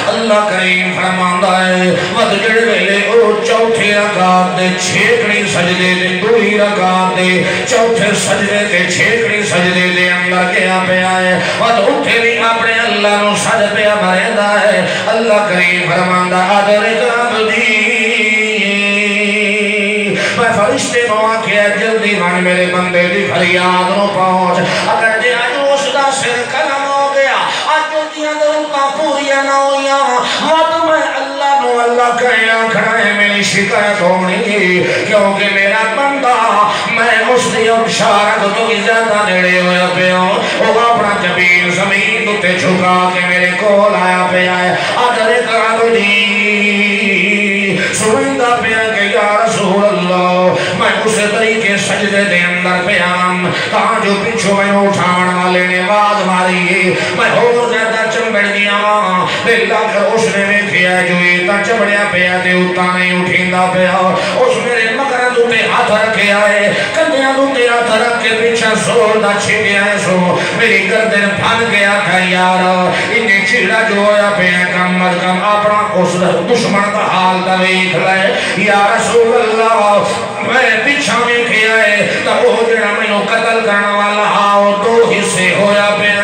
Speaker 1: اللہ کریم فرماندہ ہے وقت جڑ ویلے او چوتھی رکعت دے چھیکڑی سجدے دے دوئی رکعت دے چوتھے سجدے دے چھیکڑی سجدے دے اندر کیا پیا ہے وقت اٹھے بھی اپنے اللہ نو سج پیا بریدہ ہے اللہ کریم فرماندہ ادرک عبدی میں فرشتے مواقع جلدی من میرے بندے دی فریاد نو پہنچ اگر جی آج اس دا سر کلم ہو گیا آج جو دیاں ضرورتاں پوریا نہ ہویا وقت میں اللہ نو اللہ کہیا کھڑا ہے میری شکایت ہونی کیونکہ میرا بندہ میں اس دی ابشارت تو بھی زیادہ نیڑے ہویا پیا وہ اپنا جبین زمین تے چھکا کے میرے کول آیا پیا ہے آدھرے کرا دی سنندہ پیا کہ یا رسول اللہ میں اسے طریقے سجدے دے اندر پیام تاں جو پچھو میں اٹھان والے نے باز ماری میں ہو زیادہ چمبڑ گیا بلہ کر اس نے میں کیا جو ایتا چمبڑیا پیا دے اتا نہیں اٹھیندہ پیا اس میرے مگر دوتے ہاتھ رکھے آئے کندیاں دوتے ہاتھ رکھ کے پیچھا سور دا چھپیا ہے سو میری گردن پھن گیا تھا یار انہیں چھڑا جو ہویا پیا کم از کم اپنا اس دشمن کا حال دویت لائے یا رسول اللہ میں پیچھا میں کیا ہے تو وہ جڑا میں نو قتل کرنا والا آؤ دو حصے ہویا پیا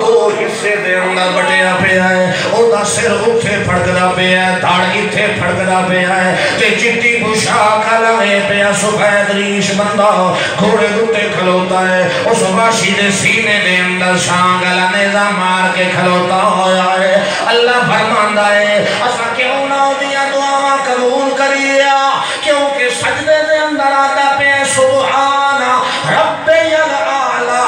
Speaker 1: دو حصے دے اندر بٹیا پیا ہے او دا سر اٹھے پھڑکدا پیا ہے دھاڑ اتھے پھڑکدا پیا ہے تے چٹی پوشاک لگے پیا سفید ریش بندہ گھوڑے دوتے کھلوتا ہے اس واشی دے سینے دے اندر شانگلا نیزہ مار کے کھلوتا ہویا ہے اللہ فرماندہ ہے اسا کیوں نہ دیا دعا قبول کریا کیونکہ سجدے دے اندر آتا پہ سبحان ربی الاعلی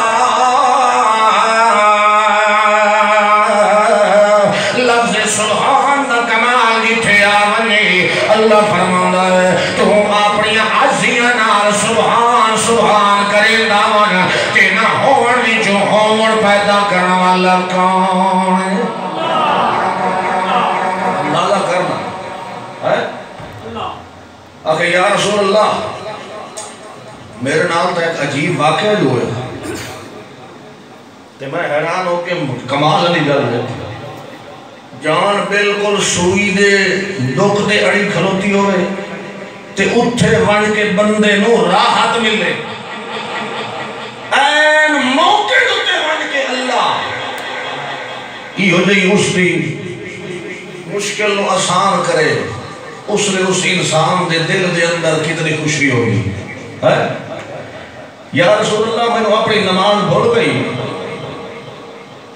Speaker 1: لفظ سبحان دا کمال جتھے آمنی اللہ فرماندہ ہے تو اپنی عزیہ نال سبحان سبحان کرے داون کہ نہ ہون بھی جو ہون پیدا کرنا والا کون ہے اندازہ کرنا ہے آخر یا رسول اللہ میرے نام تا ایک عجیب واقعہ جو ہے تے میں حیران ہو کہ کمال نہیں گر رہے جان بالکل سوئی دے دکھ دے اڑی کھلوتی ہوئے تے اتھے ون کے بندے نو راحت ملے این موقع دوتے ون کے اللہ یہ ہو جائی اس دی مشکل نو آسان کرے اس نے اس انسان دے دل دے اندر کتنی خوشی ہوگی یا رسول اللہ میں نے اپنی نماز بھول گئی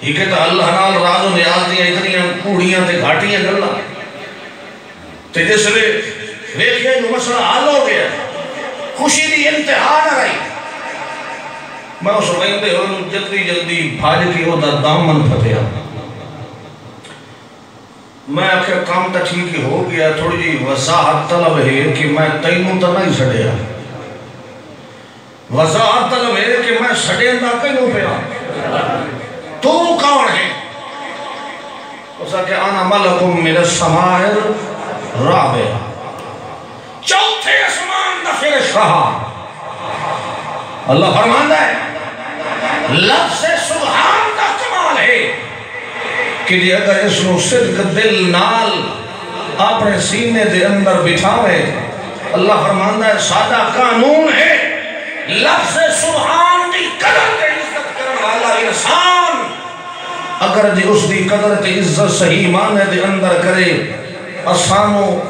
Speaker 1: ہی کہتا اللہ نال راز و نیاز دیا اتنی کوڑیاں تے گھاٹیاں گلا تے جس لئے دیکھئے جو مسئلہ حال ہو گیا خوشی دی انتہا نہ رہی میں اس وقت ہو جلدی جلدی بھاج کی ہو دا دامن پھتیا میں آخر کام تا ٹھیک ہی ہو گیا تھوڑی جی وضاحت طلب ہے کہ میں تینوں تا نہیں سڑیا وضاحت طلب ہے کہ میں سڑے تا کیوں پیا تو کون ہے اس کہ انا ملکم من السماء رابع چوتھے اسمان دا فرشتہ اللہ فرماندا ہے لفظ سبحان دا کمال ہے کہ جی اگر اس نو صدق دل نال اپنے سینے دے اندر بٹھاوے اللہ فرماندا ہے سادہ قانون ہے لفظ سبحان دی قدر تے عزت کرن والا انسان اگر جی اس دی قدر تے عزت صحیح معنی دے اندر کرے اسانو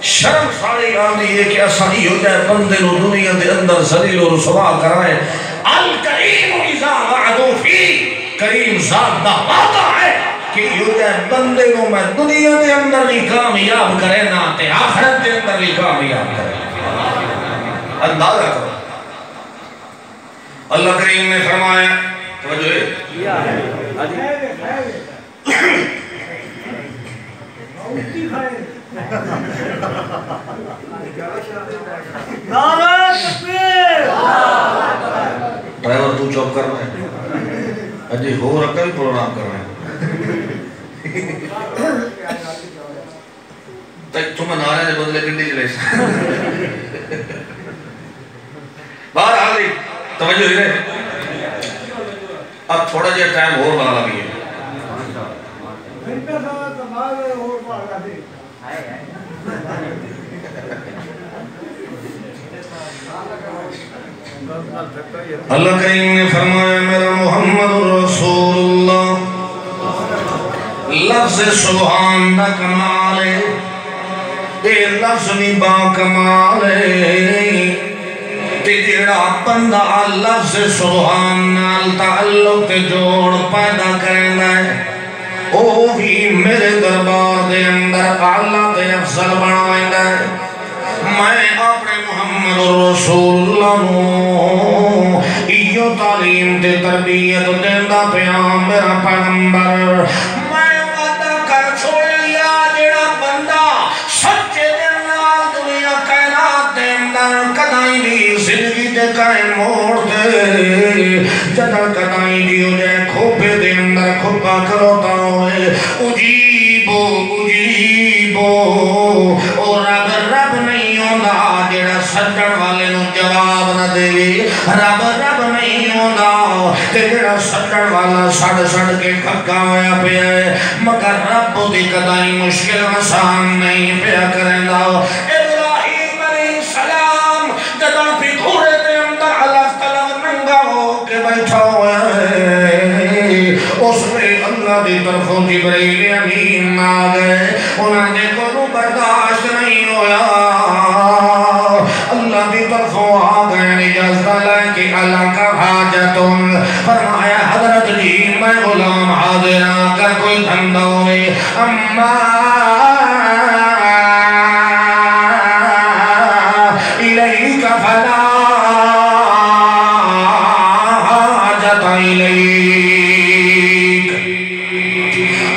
Speaker 1: شرم ساری آندی ہے کہ اسانی ہو جائے بندے نو دنیا دے اندر ذلیل و رسوا کرائے الکریم اذا وعدو فی کریم ذات دا وعدہ ہے کہ یہ جائے بندے نو میں دنیا دے اندر بھی کامیاب کرے نا تے آخرت دے اندر بھی کامیاب کرے اندازہ کرو اللہ کریم نے فرمایا توجہ ہے
Speaker 3: نعرہ تکبیر
Speaker 1: ڈرائیور تو چوپ کر رہا ہے اجی ہو رکھا بھی پروگرام کر رہے ہیں تمہیں نعرے نے بدلے گنڈی چلے باہر آ گئی توجہ ہی رہے اب تھوڑا جہاں ٹائم اور لگا بھی ہے اللہ کریم نے فرمایا میرا محمد رسول اللہ لفظ سبحان دا کمال ہے اے لفظ بھی با کمال ہے تے جیڑا بندہ لفظ سبحان نال تعلق تے جوڑ پیدا کرنا ہے او بھی میرے دربار دے اندر اعلیٰ تے افضل بنائندا ہے میں اپنے محمد رسول اللہ نو ایو تعلیم تے تربیت دیندہ پیا میرا پیغمبر میں وعدہ کر چھوڑیا جڑا بندہ سچے دل نال دنیا کائنات دے اندر کدائیں بھی زندگی دے قائم موڑ دے جدہ کدائیں بھی ہو جائے کھوپے دے اندر کھوپا کروتا ہوئے اجیبو اجیبو اور اگر رب نہیں ہوندہ جڑا سجڑ والے نو جواب نہ دے رب رب نہیں ہوندہ جڑا سجڑ والا سڑ سڑ کے کھکا ہویا پہ ہے مگر رب دی قدائی مشکل آسان نہیں پہ کرندہ ابراہیم علیہ السلام جدن پی گھوڑے دے اندر اللہ تعالیٰ ننگا ہو کے بیٹھا ہوا ہے اس میں اللہ دی طرفوں جبریل امین آ گئے انہوں نے کو برداشت نہیں ہویا اللہ دی طرفوں آ گئے اجازت لائے کہ اللہ کا حاجتن فرمایا حضرت جی میں غلام حاضر کر کوئی دھندہ ہوئے اما الیک فلا حاجت الیک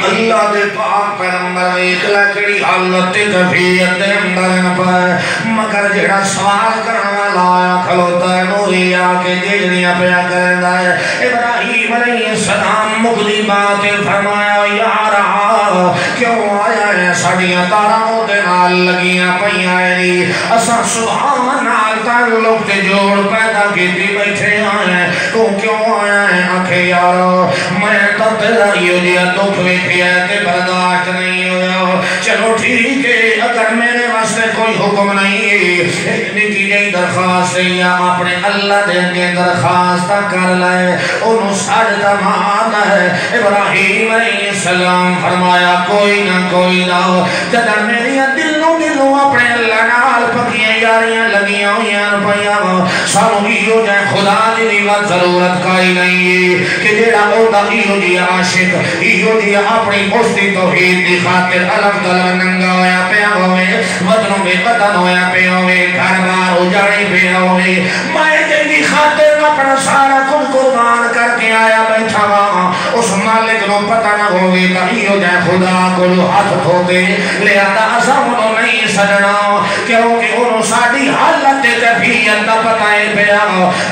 Speaker 1: اللہ دے پاک پیغمبر ایک لکڑی حالت کفیت دے اندر پر مگر جڑا سوال کرنا لایا کھلوتا ہے نوری آکے جیجنیاں پیا کرنا ہے ابراہیم علیہ السلام مقدی بات فرمایا یارا کیوں آیا ہے ساڑیاں تاروں دے نال لگیاں پہیاں ہے اسا سبحان نال تعلق تے جوڑ پیدا کیتی بیٹھے آئے تو کیوں آیا ہے آکھے یارا میں تو تیرا یہ دیا دکھ ویکھیا تے برداشت نہیں ہویا چلو ٹھیک ہے اگر میرے واسطے کوئی حکم نہیں ہے نکی جی درخواست یا اپنے اللہ دے کے درخواست کر لائے انہوں ساڑھ دماد ہے ابراہیم علیہ السلام فرمایا کوئی نہ جدہ میری دلوں اپنے اللہ نال پکیاں یاریاں لگیاں ہویاں پیا سانو ایو جائے خدا دی نیوت ضرورت کائی نہیں ہے کہ جیڑا اوہ ایو جی عاشق ایو جی اپنی پوستی توحید دی خاطر علم دلو ننگا ہویا پیا ہوئے وطنوں میں وطن ہویا پیا ہوئے گھر بار اجاڑی پیا ہوئے میں جی خاطر اپنا سارا کچھ قربان کر کے آیا بیٹھا وہاں اس مالک نو پتہ نہ ہوئے تا ایو جائے خدا کو ہاتھ دھوتے لہذا اسامنو نہیں سجنا کیونکہ انہوں ساڑی حالت کفیت دا پتائے پیا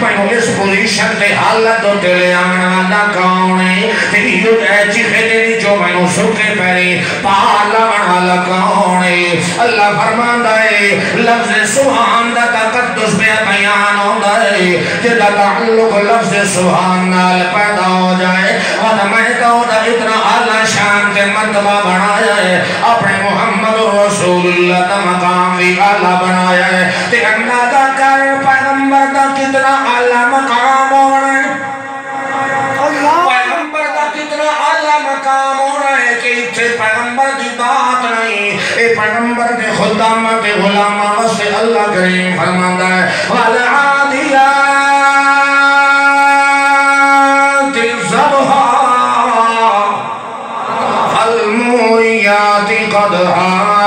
Speaker 1: میں اس پوزیشن دے حالت دو تلے آنا کاؤنے تیو جائے چیخے دے جو میں سکے پہلے پالا بنا لکاؤنے اللہ فرمان دائے لفظ سبحان دا تقدس بے بیان ہو دائے جدہ تعلق لفظ سبحان نال پیدا ہو جائے اور میں تو دا اتنا اللہ شان کے مرتبہ بنایا ہے اپنے محمد رسول اللہ دا مقام بھی اللہ بنایا ہے تے اندازہ کر پیغمبر دا کتنا اللہ مقام ہو رہا ہے پیغمبر دا کتنا اللہ مقام ہو رہا ہے کہ اتھے پیغمبر دی بات نہیں اے پیغمبر دے خدامت غلامہ واسے اللہ کریم فرماندہ ہے وَالْعَادِيَاتِ ذَبْحًا فَالْمُورِيَاتِ قَدْحًا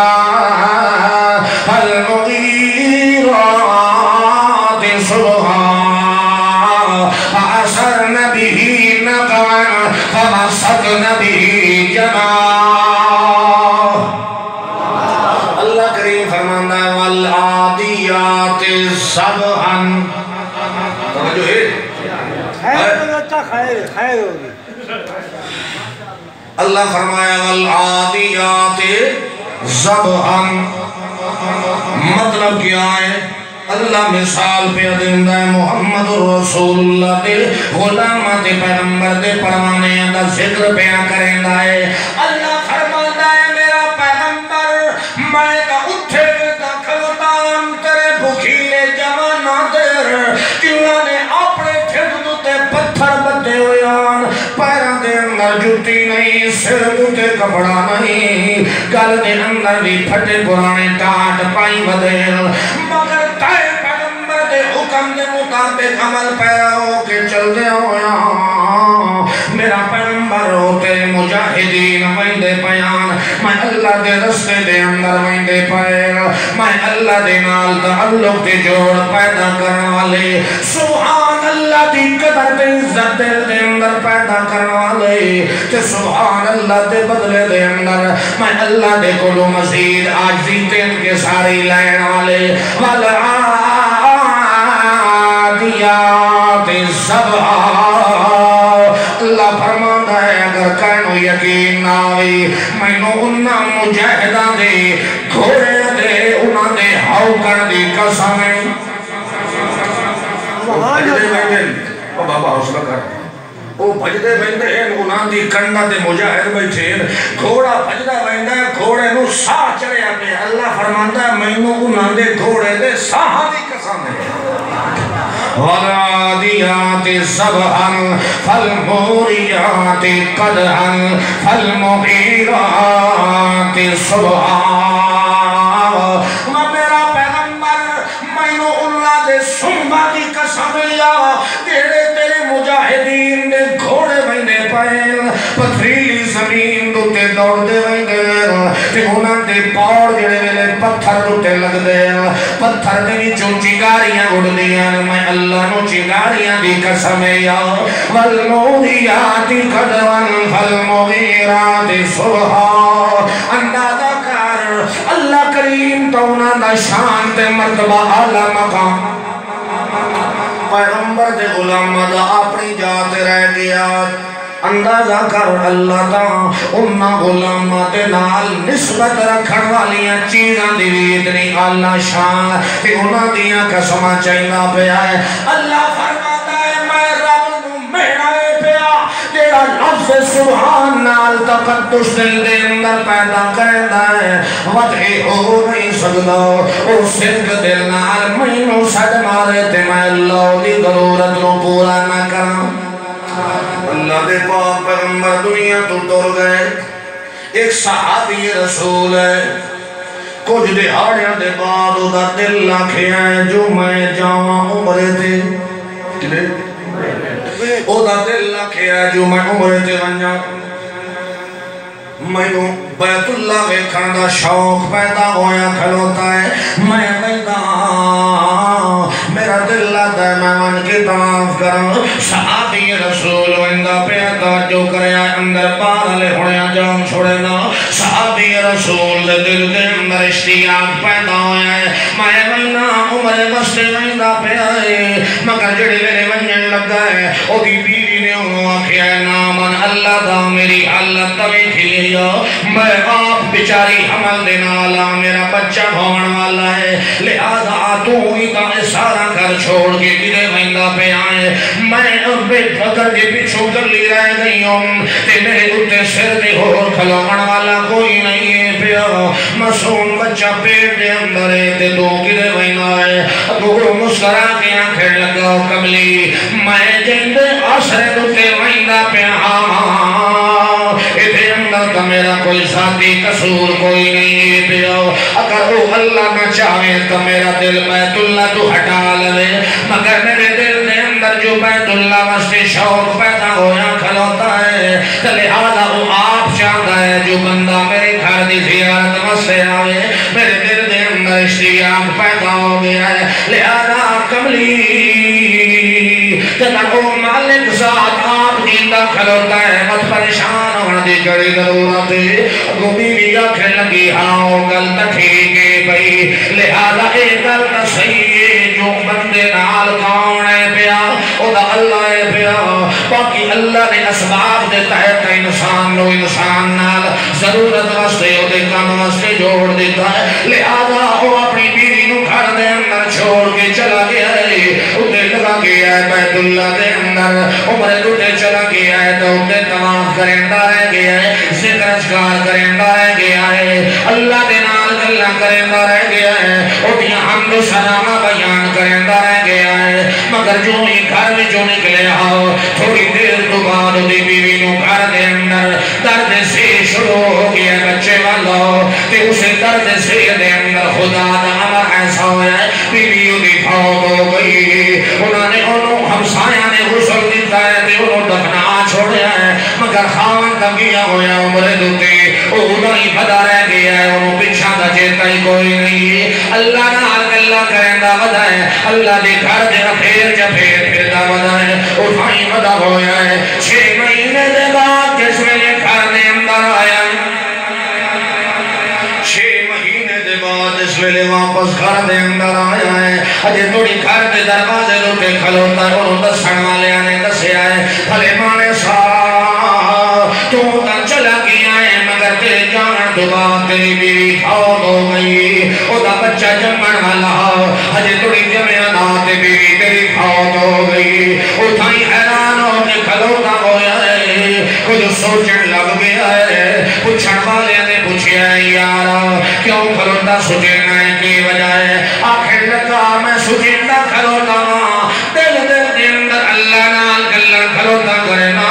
Speaker 1: اللہ کریم فرماندہ ہے والعادیات سبحاً توجہ ہے
Speaker 3: خیر ہوگی
Speaker 1: اللہ فرمایا والعادیات سبحاً مطلب کیا ہے اللہ مثال پہ دیندہ ہے محمد رسول اللہ دے غلامت پیغمبر دے پروانے دا ذکر پہ کرندہ ہے اللہ فرماتا ہے میرا پیغمبر میں تا اٹھے دا کھلتان تیرے بھکیلے جوانا دیر جنہوں نے اپنے ٹھڑ تے پتھر بدے ہویان پیرہ دے اندر جوتی نہیں سر تے کپڑا نہیں گل دے اندر بھی پھٹے پرانے ٹاٹ پائی بدے مگر پیغمبر دے حکم دے مطابق عمل پیرا ہو کے چل دے ہویا میرا پیغمبر ہوتے مجاہدین ویندے پیان میں اللہ دے رستے دے اندر ویندے پیر میں اللہ دے نال تعلق دے جوڑ پیدا کرنے والے سبحان اللہ دی قدر دے عزت دے اندر پیدا کرنے والے تے سبحان اللہ دے بدلے دے اندر میں اللہ دے کلو مزید آج زیتین کے ساری لین والے والعادیات سبحا اللہ فرماتا ہے اگر کہنو یقین نہ ہوئی میں نو انہا مجاہدہ دے گھوڑے دے انہا دے ہاؤکر دی قسمیں بابا حوصلہ کر وہ بھجدے بندے ہیں انہاں دی کنڈا تے مجاہد بیٹھے گھوڑا بھجدہ بندہ ہے گھوڑے نو ساہ چڑے آتے اللہ فرماتا ہے میں نو انہاں دے گھوڑے دے ساہ دی قسم ہے والعادیات سبحاً فالموریات قدحاً فالمغیرات صبحاً میرا پیغمبر میں نو اللہ دے سنبا دی قسم یا تیرے مجاہدین دے گھوڑے بندے پائیں پتھریلی زمین دوتے دوڑ دے بندے تے انہاں دے پاڑ جڑے ویلے پتھر دوتے لگ دے پتھر دے چو چنگاریاں اڑ دیاں میں اللہ نو چنگاریاں دی قسم یا والموریات قدرن فالمغیرات صبحا اندازہ کر اللہ کریم تو انہاں دا شان تے مرتبہ اعلی مقام پیغمبر دے غلام دا اپنی جات رہ گیا اندازہ کر اللہ تا انہا غلام دے نال نسبت رکھن والیاں چیزاں دی اتنی اللہ شان تے انہا دیاں قسمہ چاہینا پہ آئے اللہ فرماتا ہے میں رب نو میڑا پیا جڑا لفظ سبحان نال تقدس دل دے اندر پیدا کردا ہے وجہ ہو نہیں سکدا او صدق دل نال مینوں سد مارے تے میں اللہ دی ضرورت نو پورا نہ کراں اللہ دے پاک پیغمبر دنیا تو ٹر گئے ایک صحابی رسول ہے کچھ دہاڑیاں دے بعد او دا دل آکھیا ہے جو میں جاواں عمرے تے او دا دل آکھیا ہے جو میں عمرے تے ونجاں میں بیت اللہ ویکھن دا شوق پیدا ہویا کھلوتا ہے میں ویندا میرا دل آتا ہے میں من کے طواف کراں صحابی رسول ویندا پیا توجہ کریا اندر پارلے ہویا جان چھوڑے نا صحابی رسول دے دل دے اندر اشتیاق پیدا ہویا ہے میں ویندا عمر مستے ویندا پیا ہے مگر جڑے میرے ونجن لگا ہے او دی بیوی نے انہوں آکھیا ہے نامن اللہ دا میری حالت تمہیں کھلی میں آپ بیچاری حمل دینا والا میرا بچہ بھون والا ہے لہذا تو ہی تا سارا گھر چھوڑ کے گرے ویندا پہ آئے میں بے فکر کے پیچھو گلی رہ گئی ہوں تے میرے اتے سر دے ہور کھلاون والا کوئی نہیں ہے پیا معصوم بچہ پیٹ دے اندر ہے تے دو گرے ویندا ہے تو مسکرا کے آنکھیں لگا کملی میں جند عصر اتے ویندا پہ تو میرا کوئی ذاتی قصور کوئی نہیں پیا اگر وہ اللہ نہ چاہے تو میرا دل بیت اللہ تو ہٹا لے مگر میرے دل دے اندر جو بیت اللہ واسطے شوق پیدا ہویا کھلوتا ہے تو لہذا وہ آپ چاہتا ہے جو بندہ میرے گھر دی زیارت واسطے آئے میرے دل دے اندر اشتیاق پیدا ہو گیا ہے لہذا کملی جب وہ مالک ذات آپ جیندہ کھلوتا ہے مت پریشان ہونا دی کری ضرورت ہے گمی بھی آکھیں لگی ہاں گل تٹھیک ہے بھئی لہذا ایک گل صحیح ہے جو بندے نال کون ہے پیا او دا اللہ ہے پیا باقی اللہ نے اسباب دے تحت انسان نو انسان نال ضرورت واسطے او دے کام واسطے جوڑ دیتا ہے لہذا وہ اپنی بیوی نو گھر دے اندر چھوڑ کے چلا گیا ہے اتے لگا گیا ہے بیت اللہ دے اندر عمر اتے چلا گیا ہے تو اتے طواف کرندہ رہ گیا ہے ذکر اذکار کرندہ رہ گیا ہے اللہ دے نال گلاں کرندہ رہ گیا ہے اودیاں حمد و ثنا بیان کرندہ رہ گیا ہے مگر جو ہی گھر میں جو نکلے آؤ تھوڑی دیر تو بعد دی بیوی نو گھر دے اندر درد سے شروع ہو گیا بچے والا تے اسے درد سے دے اندر خدا دا امر ایسا ہوا ہے بیویوں دی فوت ہو گئی انہوں نے ہمسایہ نے غسل دیتا ہے تے انہوں دفنا چھوڑیا ہے مگر خان تنگیا ہویا عمر دوتے انہوں ہی بدا رہ گیا ہے انہوں پچھا دا چیتا ہی کوئی نہیں ہے اللہ نال اللہ کرندہ بدا ہے اللہ دے گھر دے پھیر جا پھر دا بدا ہے اٹھائی بدا ہویا ہے 6 مہینے دے بعد جس میں یہ گھر دے اندر آیا 6 مہینے دے بعد اس ویلے واپس گھر دے اندر آیا ہے اجے توڑی گھر دے دروازے لوٹے کھلوتا ہے انہوں دسن والے آنے دسے آئے بھلے مانے تو تا چلا گیا ہے مگر تیرے جانا تو بعد تیری بیوی فوت ہو گئی او دا بچہ جمن والا ہجے توڑی جمعنا تے بیوی تیری فوت ہو گئی او تھائی حیران ہو کے کھلوتا ہویا ہے کچھ سوچن لگ گیا ہے پوچھن والے نے پوچھیا ہے یارا کیوں کھلوتا سوچنا ہے کی وجہ ہے آخر لگا میں سوچنا کھلوتا دل دل دے اندر اللہ نال گلن کھلوتا کرنا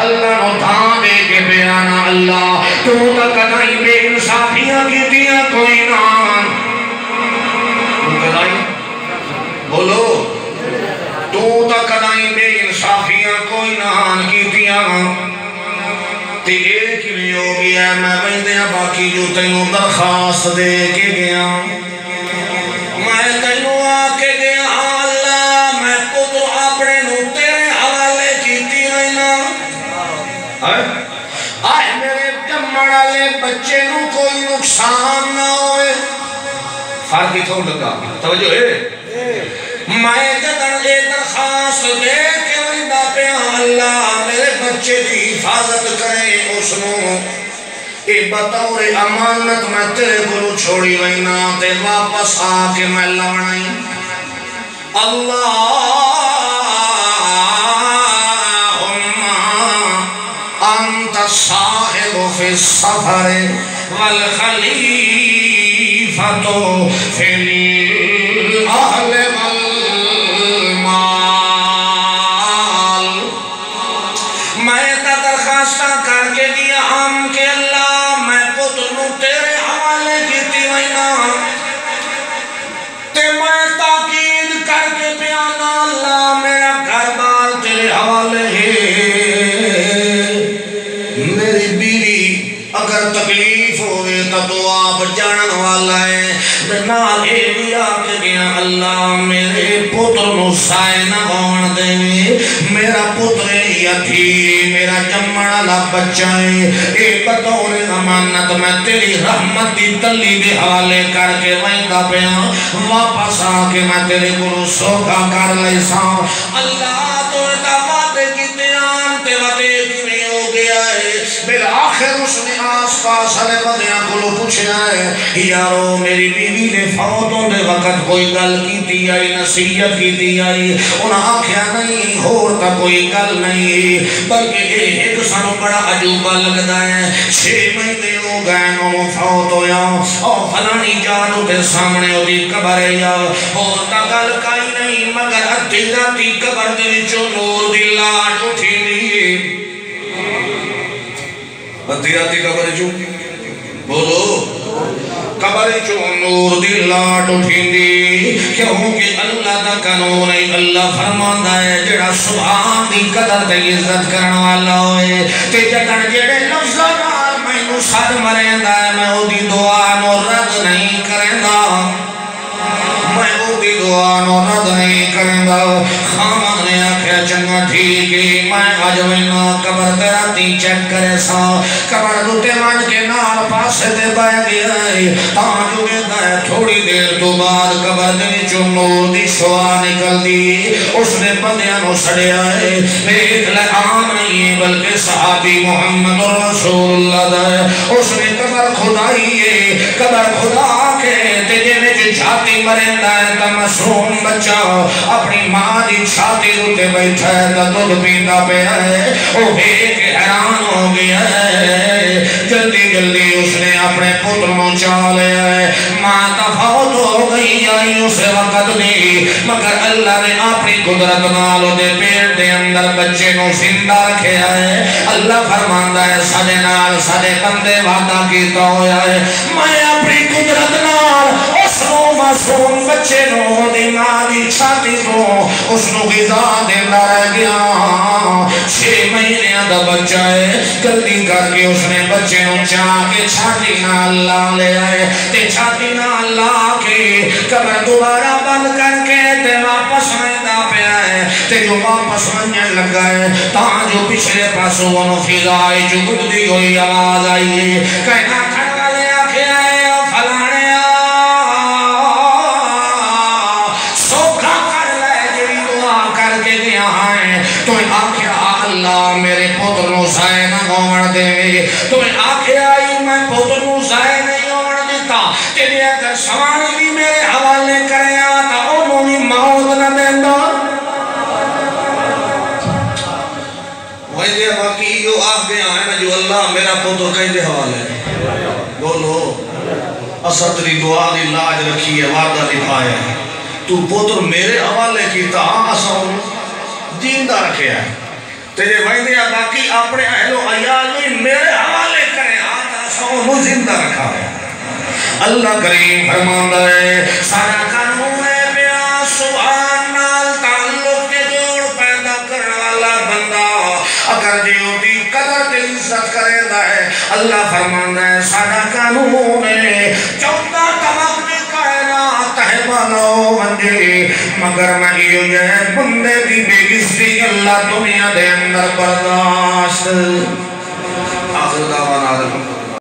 Speaker 1: اللہ نو تھان دے کے بیانا اللہ تو تا کدائی بے انصافیاں کی دیا کوئی نام کدائی بولو تو تا کدائی بے انصافیاں کوئی نام کی دیا تے ایک بھی ہو گیا میں بندیاں باقی جو تینوں درخواست دے کے گیا میں تینوں آکے گیا اللہ میں پتر اپنے نو تیرے حوالے کیتی رہنا آئے میرے جمڑا لے بچے نو کوئی نقصان نہ ہوئے فرقی تھوڑ لگا توجہ ہے میں جدن اے درخواست دے کے ویدہ پہ اللہ میرے بچے کی حفاظت کرے اس نو اے بطور امانت میں تیرے گلو چھوڑی وینا تے واپس آکے میں لڑائی اللہم السفر والخلیفۃ فی الاہل والمال. میں تا درخواستہ کر کے دیا ہم کہ اللہ میں پتر نو تیرے حوالے کیتی وینا تے میں تاکید کر کے پیانا اللہ میرا گھر بار تیرے حوالے ہے. میری بیوی اگر تکلیف ہوئے تو آپ جانن والا ہے. نال اے بھی آکھ گیا اللہ میرے پتر نو سائے نہ ہون دے. میرا پتر یتیم میرا جمع والا بچہ ہے. اے بطور امانت میں تیری رحمت دی تلی دے حوالے کر کے ویندا پیا. واپس آ کے میں تیرے گرو سوکھا کر لیساں. اللہ تو تا وعدے کیتے آن تے وعدے کیویں ہو گیا ہے. بالآخر اس نے آس پاس والے بندیاں کولوں پوچھیا ہے یارو میری بیوی نے فوت ہوندے وقت کوئی گل کیتی آئی نصیحت کیتی آئی. انہاں آکھیا نہیں ہور تا کوئی گل نہیں بلکہ ایک سانو بڑا عجوبہ لگدا ہے 6 مہینے ہو گئے نو فوت ہویا اور فلانی جادو تے سامنے اودی قبر ہے یا ہور تا گل کائی نہیں مگر ادھی راتی قبر دے وچوں نور دی لاٹ اٹھیندی. ادھی راتی قبر چوں بولو قبر چوں نور دی لاٹ اٹھیندی کیونکہ اللہ دا قانون ہے. اللہ فرماندا ہے جڑا سبحان دی قدر تے عزت کرن والا ہوئے تے جدن جڑے لفظاں نال مینوں سد مریندا ہے میں اودی دعا نو رد نہیں کریندا. میں اودی دعا نو رد نہیں کریندا. خامد نے آکھیا چنگا ٹھیک ہے میں اج وینا قبر تے راتی چیک کرے سا. قبر تے ون کے نال پاسے تے بیٹھ گیا ہے تاں جو ویندا ہے تھوڑی دیر تو بعد قبر دے وچوں نور دی شعاع نکلدی. اس نے بندیاں نو سڑیا ہے ویکھ لے عام نہیں بلکہ صحابی محمد رسول اللہ دا ہے. اس نے قبر خدائی ہے قبر خدا کے تے جے وچ چھاتی مریندا ہے تے معصوم بچہ اپنی ماں دی چھاتی تے بیٹھا ہے تے دودھ پیندا پیا ہے. او ویکھ حیران ہو گیا ہے. جلدی جلدی اس نے اپنے پتر نو چا لیا ہے. ماں تا فوت ہو گئی آئی اس وقت نہیں مگر اللہ نے اپنی قدرت نال دے پیٹ دے اندر بچے نو زندہ رکھیا ہے. اللہ فرماندا ہے ساڈے نال ساڈے بندے وعدہ کیتا ہویا ہے میں اپنی قدرت نال اس نو معصوم بچے نو دی ماں دی چھاتی تو اس نو غذا دیندا رہ گیا. 6 مہینے دا بچہ ہے. جلدی کر کے اس نے بچے نو چاہ کے چھاتی نال لا لیا ہے تے چھاتی نال لا کے قبر دوبارہ بند کر کے تے واپس ویندا پیا ہے. تے جو واپس ونجن لگا ہے تاں جو پچھلے پاسوں انہوں فضائی جو گدی ہوئی آواز آئی ہے کہنا کھڑ والے آکھیا ہے فلانے سوکھا کر لے جی دعا کر کے گیا ہے. تو آکھیا اللہ میرے پتر نو سائے نہ ہون دے. تو آکھیا میں پتر نو سائے نہیں ہون دیتا تیرے اگر سوانی بھی میرے حوالے کرے آتا انہوں بھی موت نہ دیندہ. ویدے باقی یہ آگ گیا ہے نا جو اللہ میرا پتر کہیں دے حوالے بولو اسطری دعا دی لاج رکھی ہے وعدہ نبھایا ہے. تو پتر میرے حوالے کی تا آسان زندہ رکھے ہے تیرے ویدے باقی اپنے اہل و عیال میں میرے حوالے کرے آتا آسان زندہ رکھا ہے. اللہ کریم فرماندا ہے سارا قانون ہے پیا سبحان نال تعلق کے جوڑ پیدا کرنے والا بندہ اگر دیو دی قدر تے عزت کرے دا ہے. اللہ فرماندا ہے سارا قانون ہے 14 طبق دی کائنات ہے بنو منجے مگر میں یہ بندے دی بے عزتی اللہ دنیا دے اندر برداشت. آخر دعوانا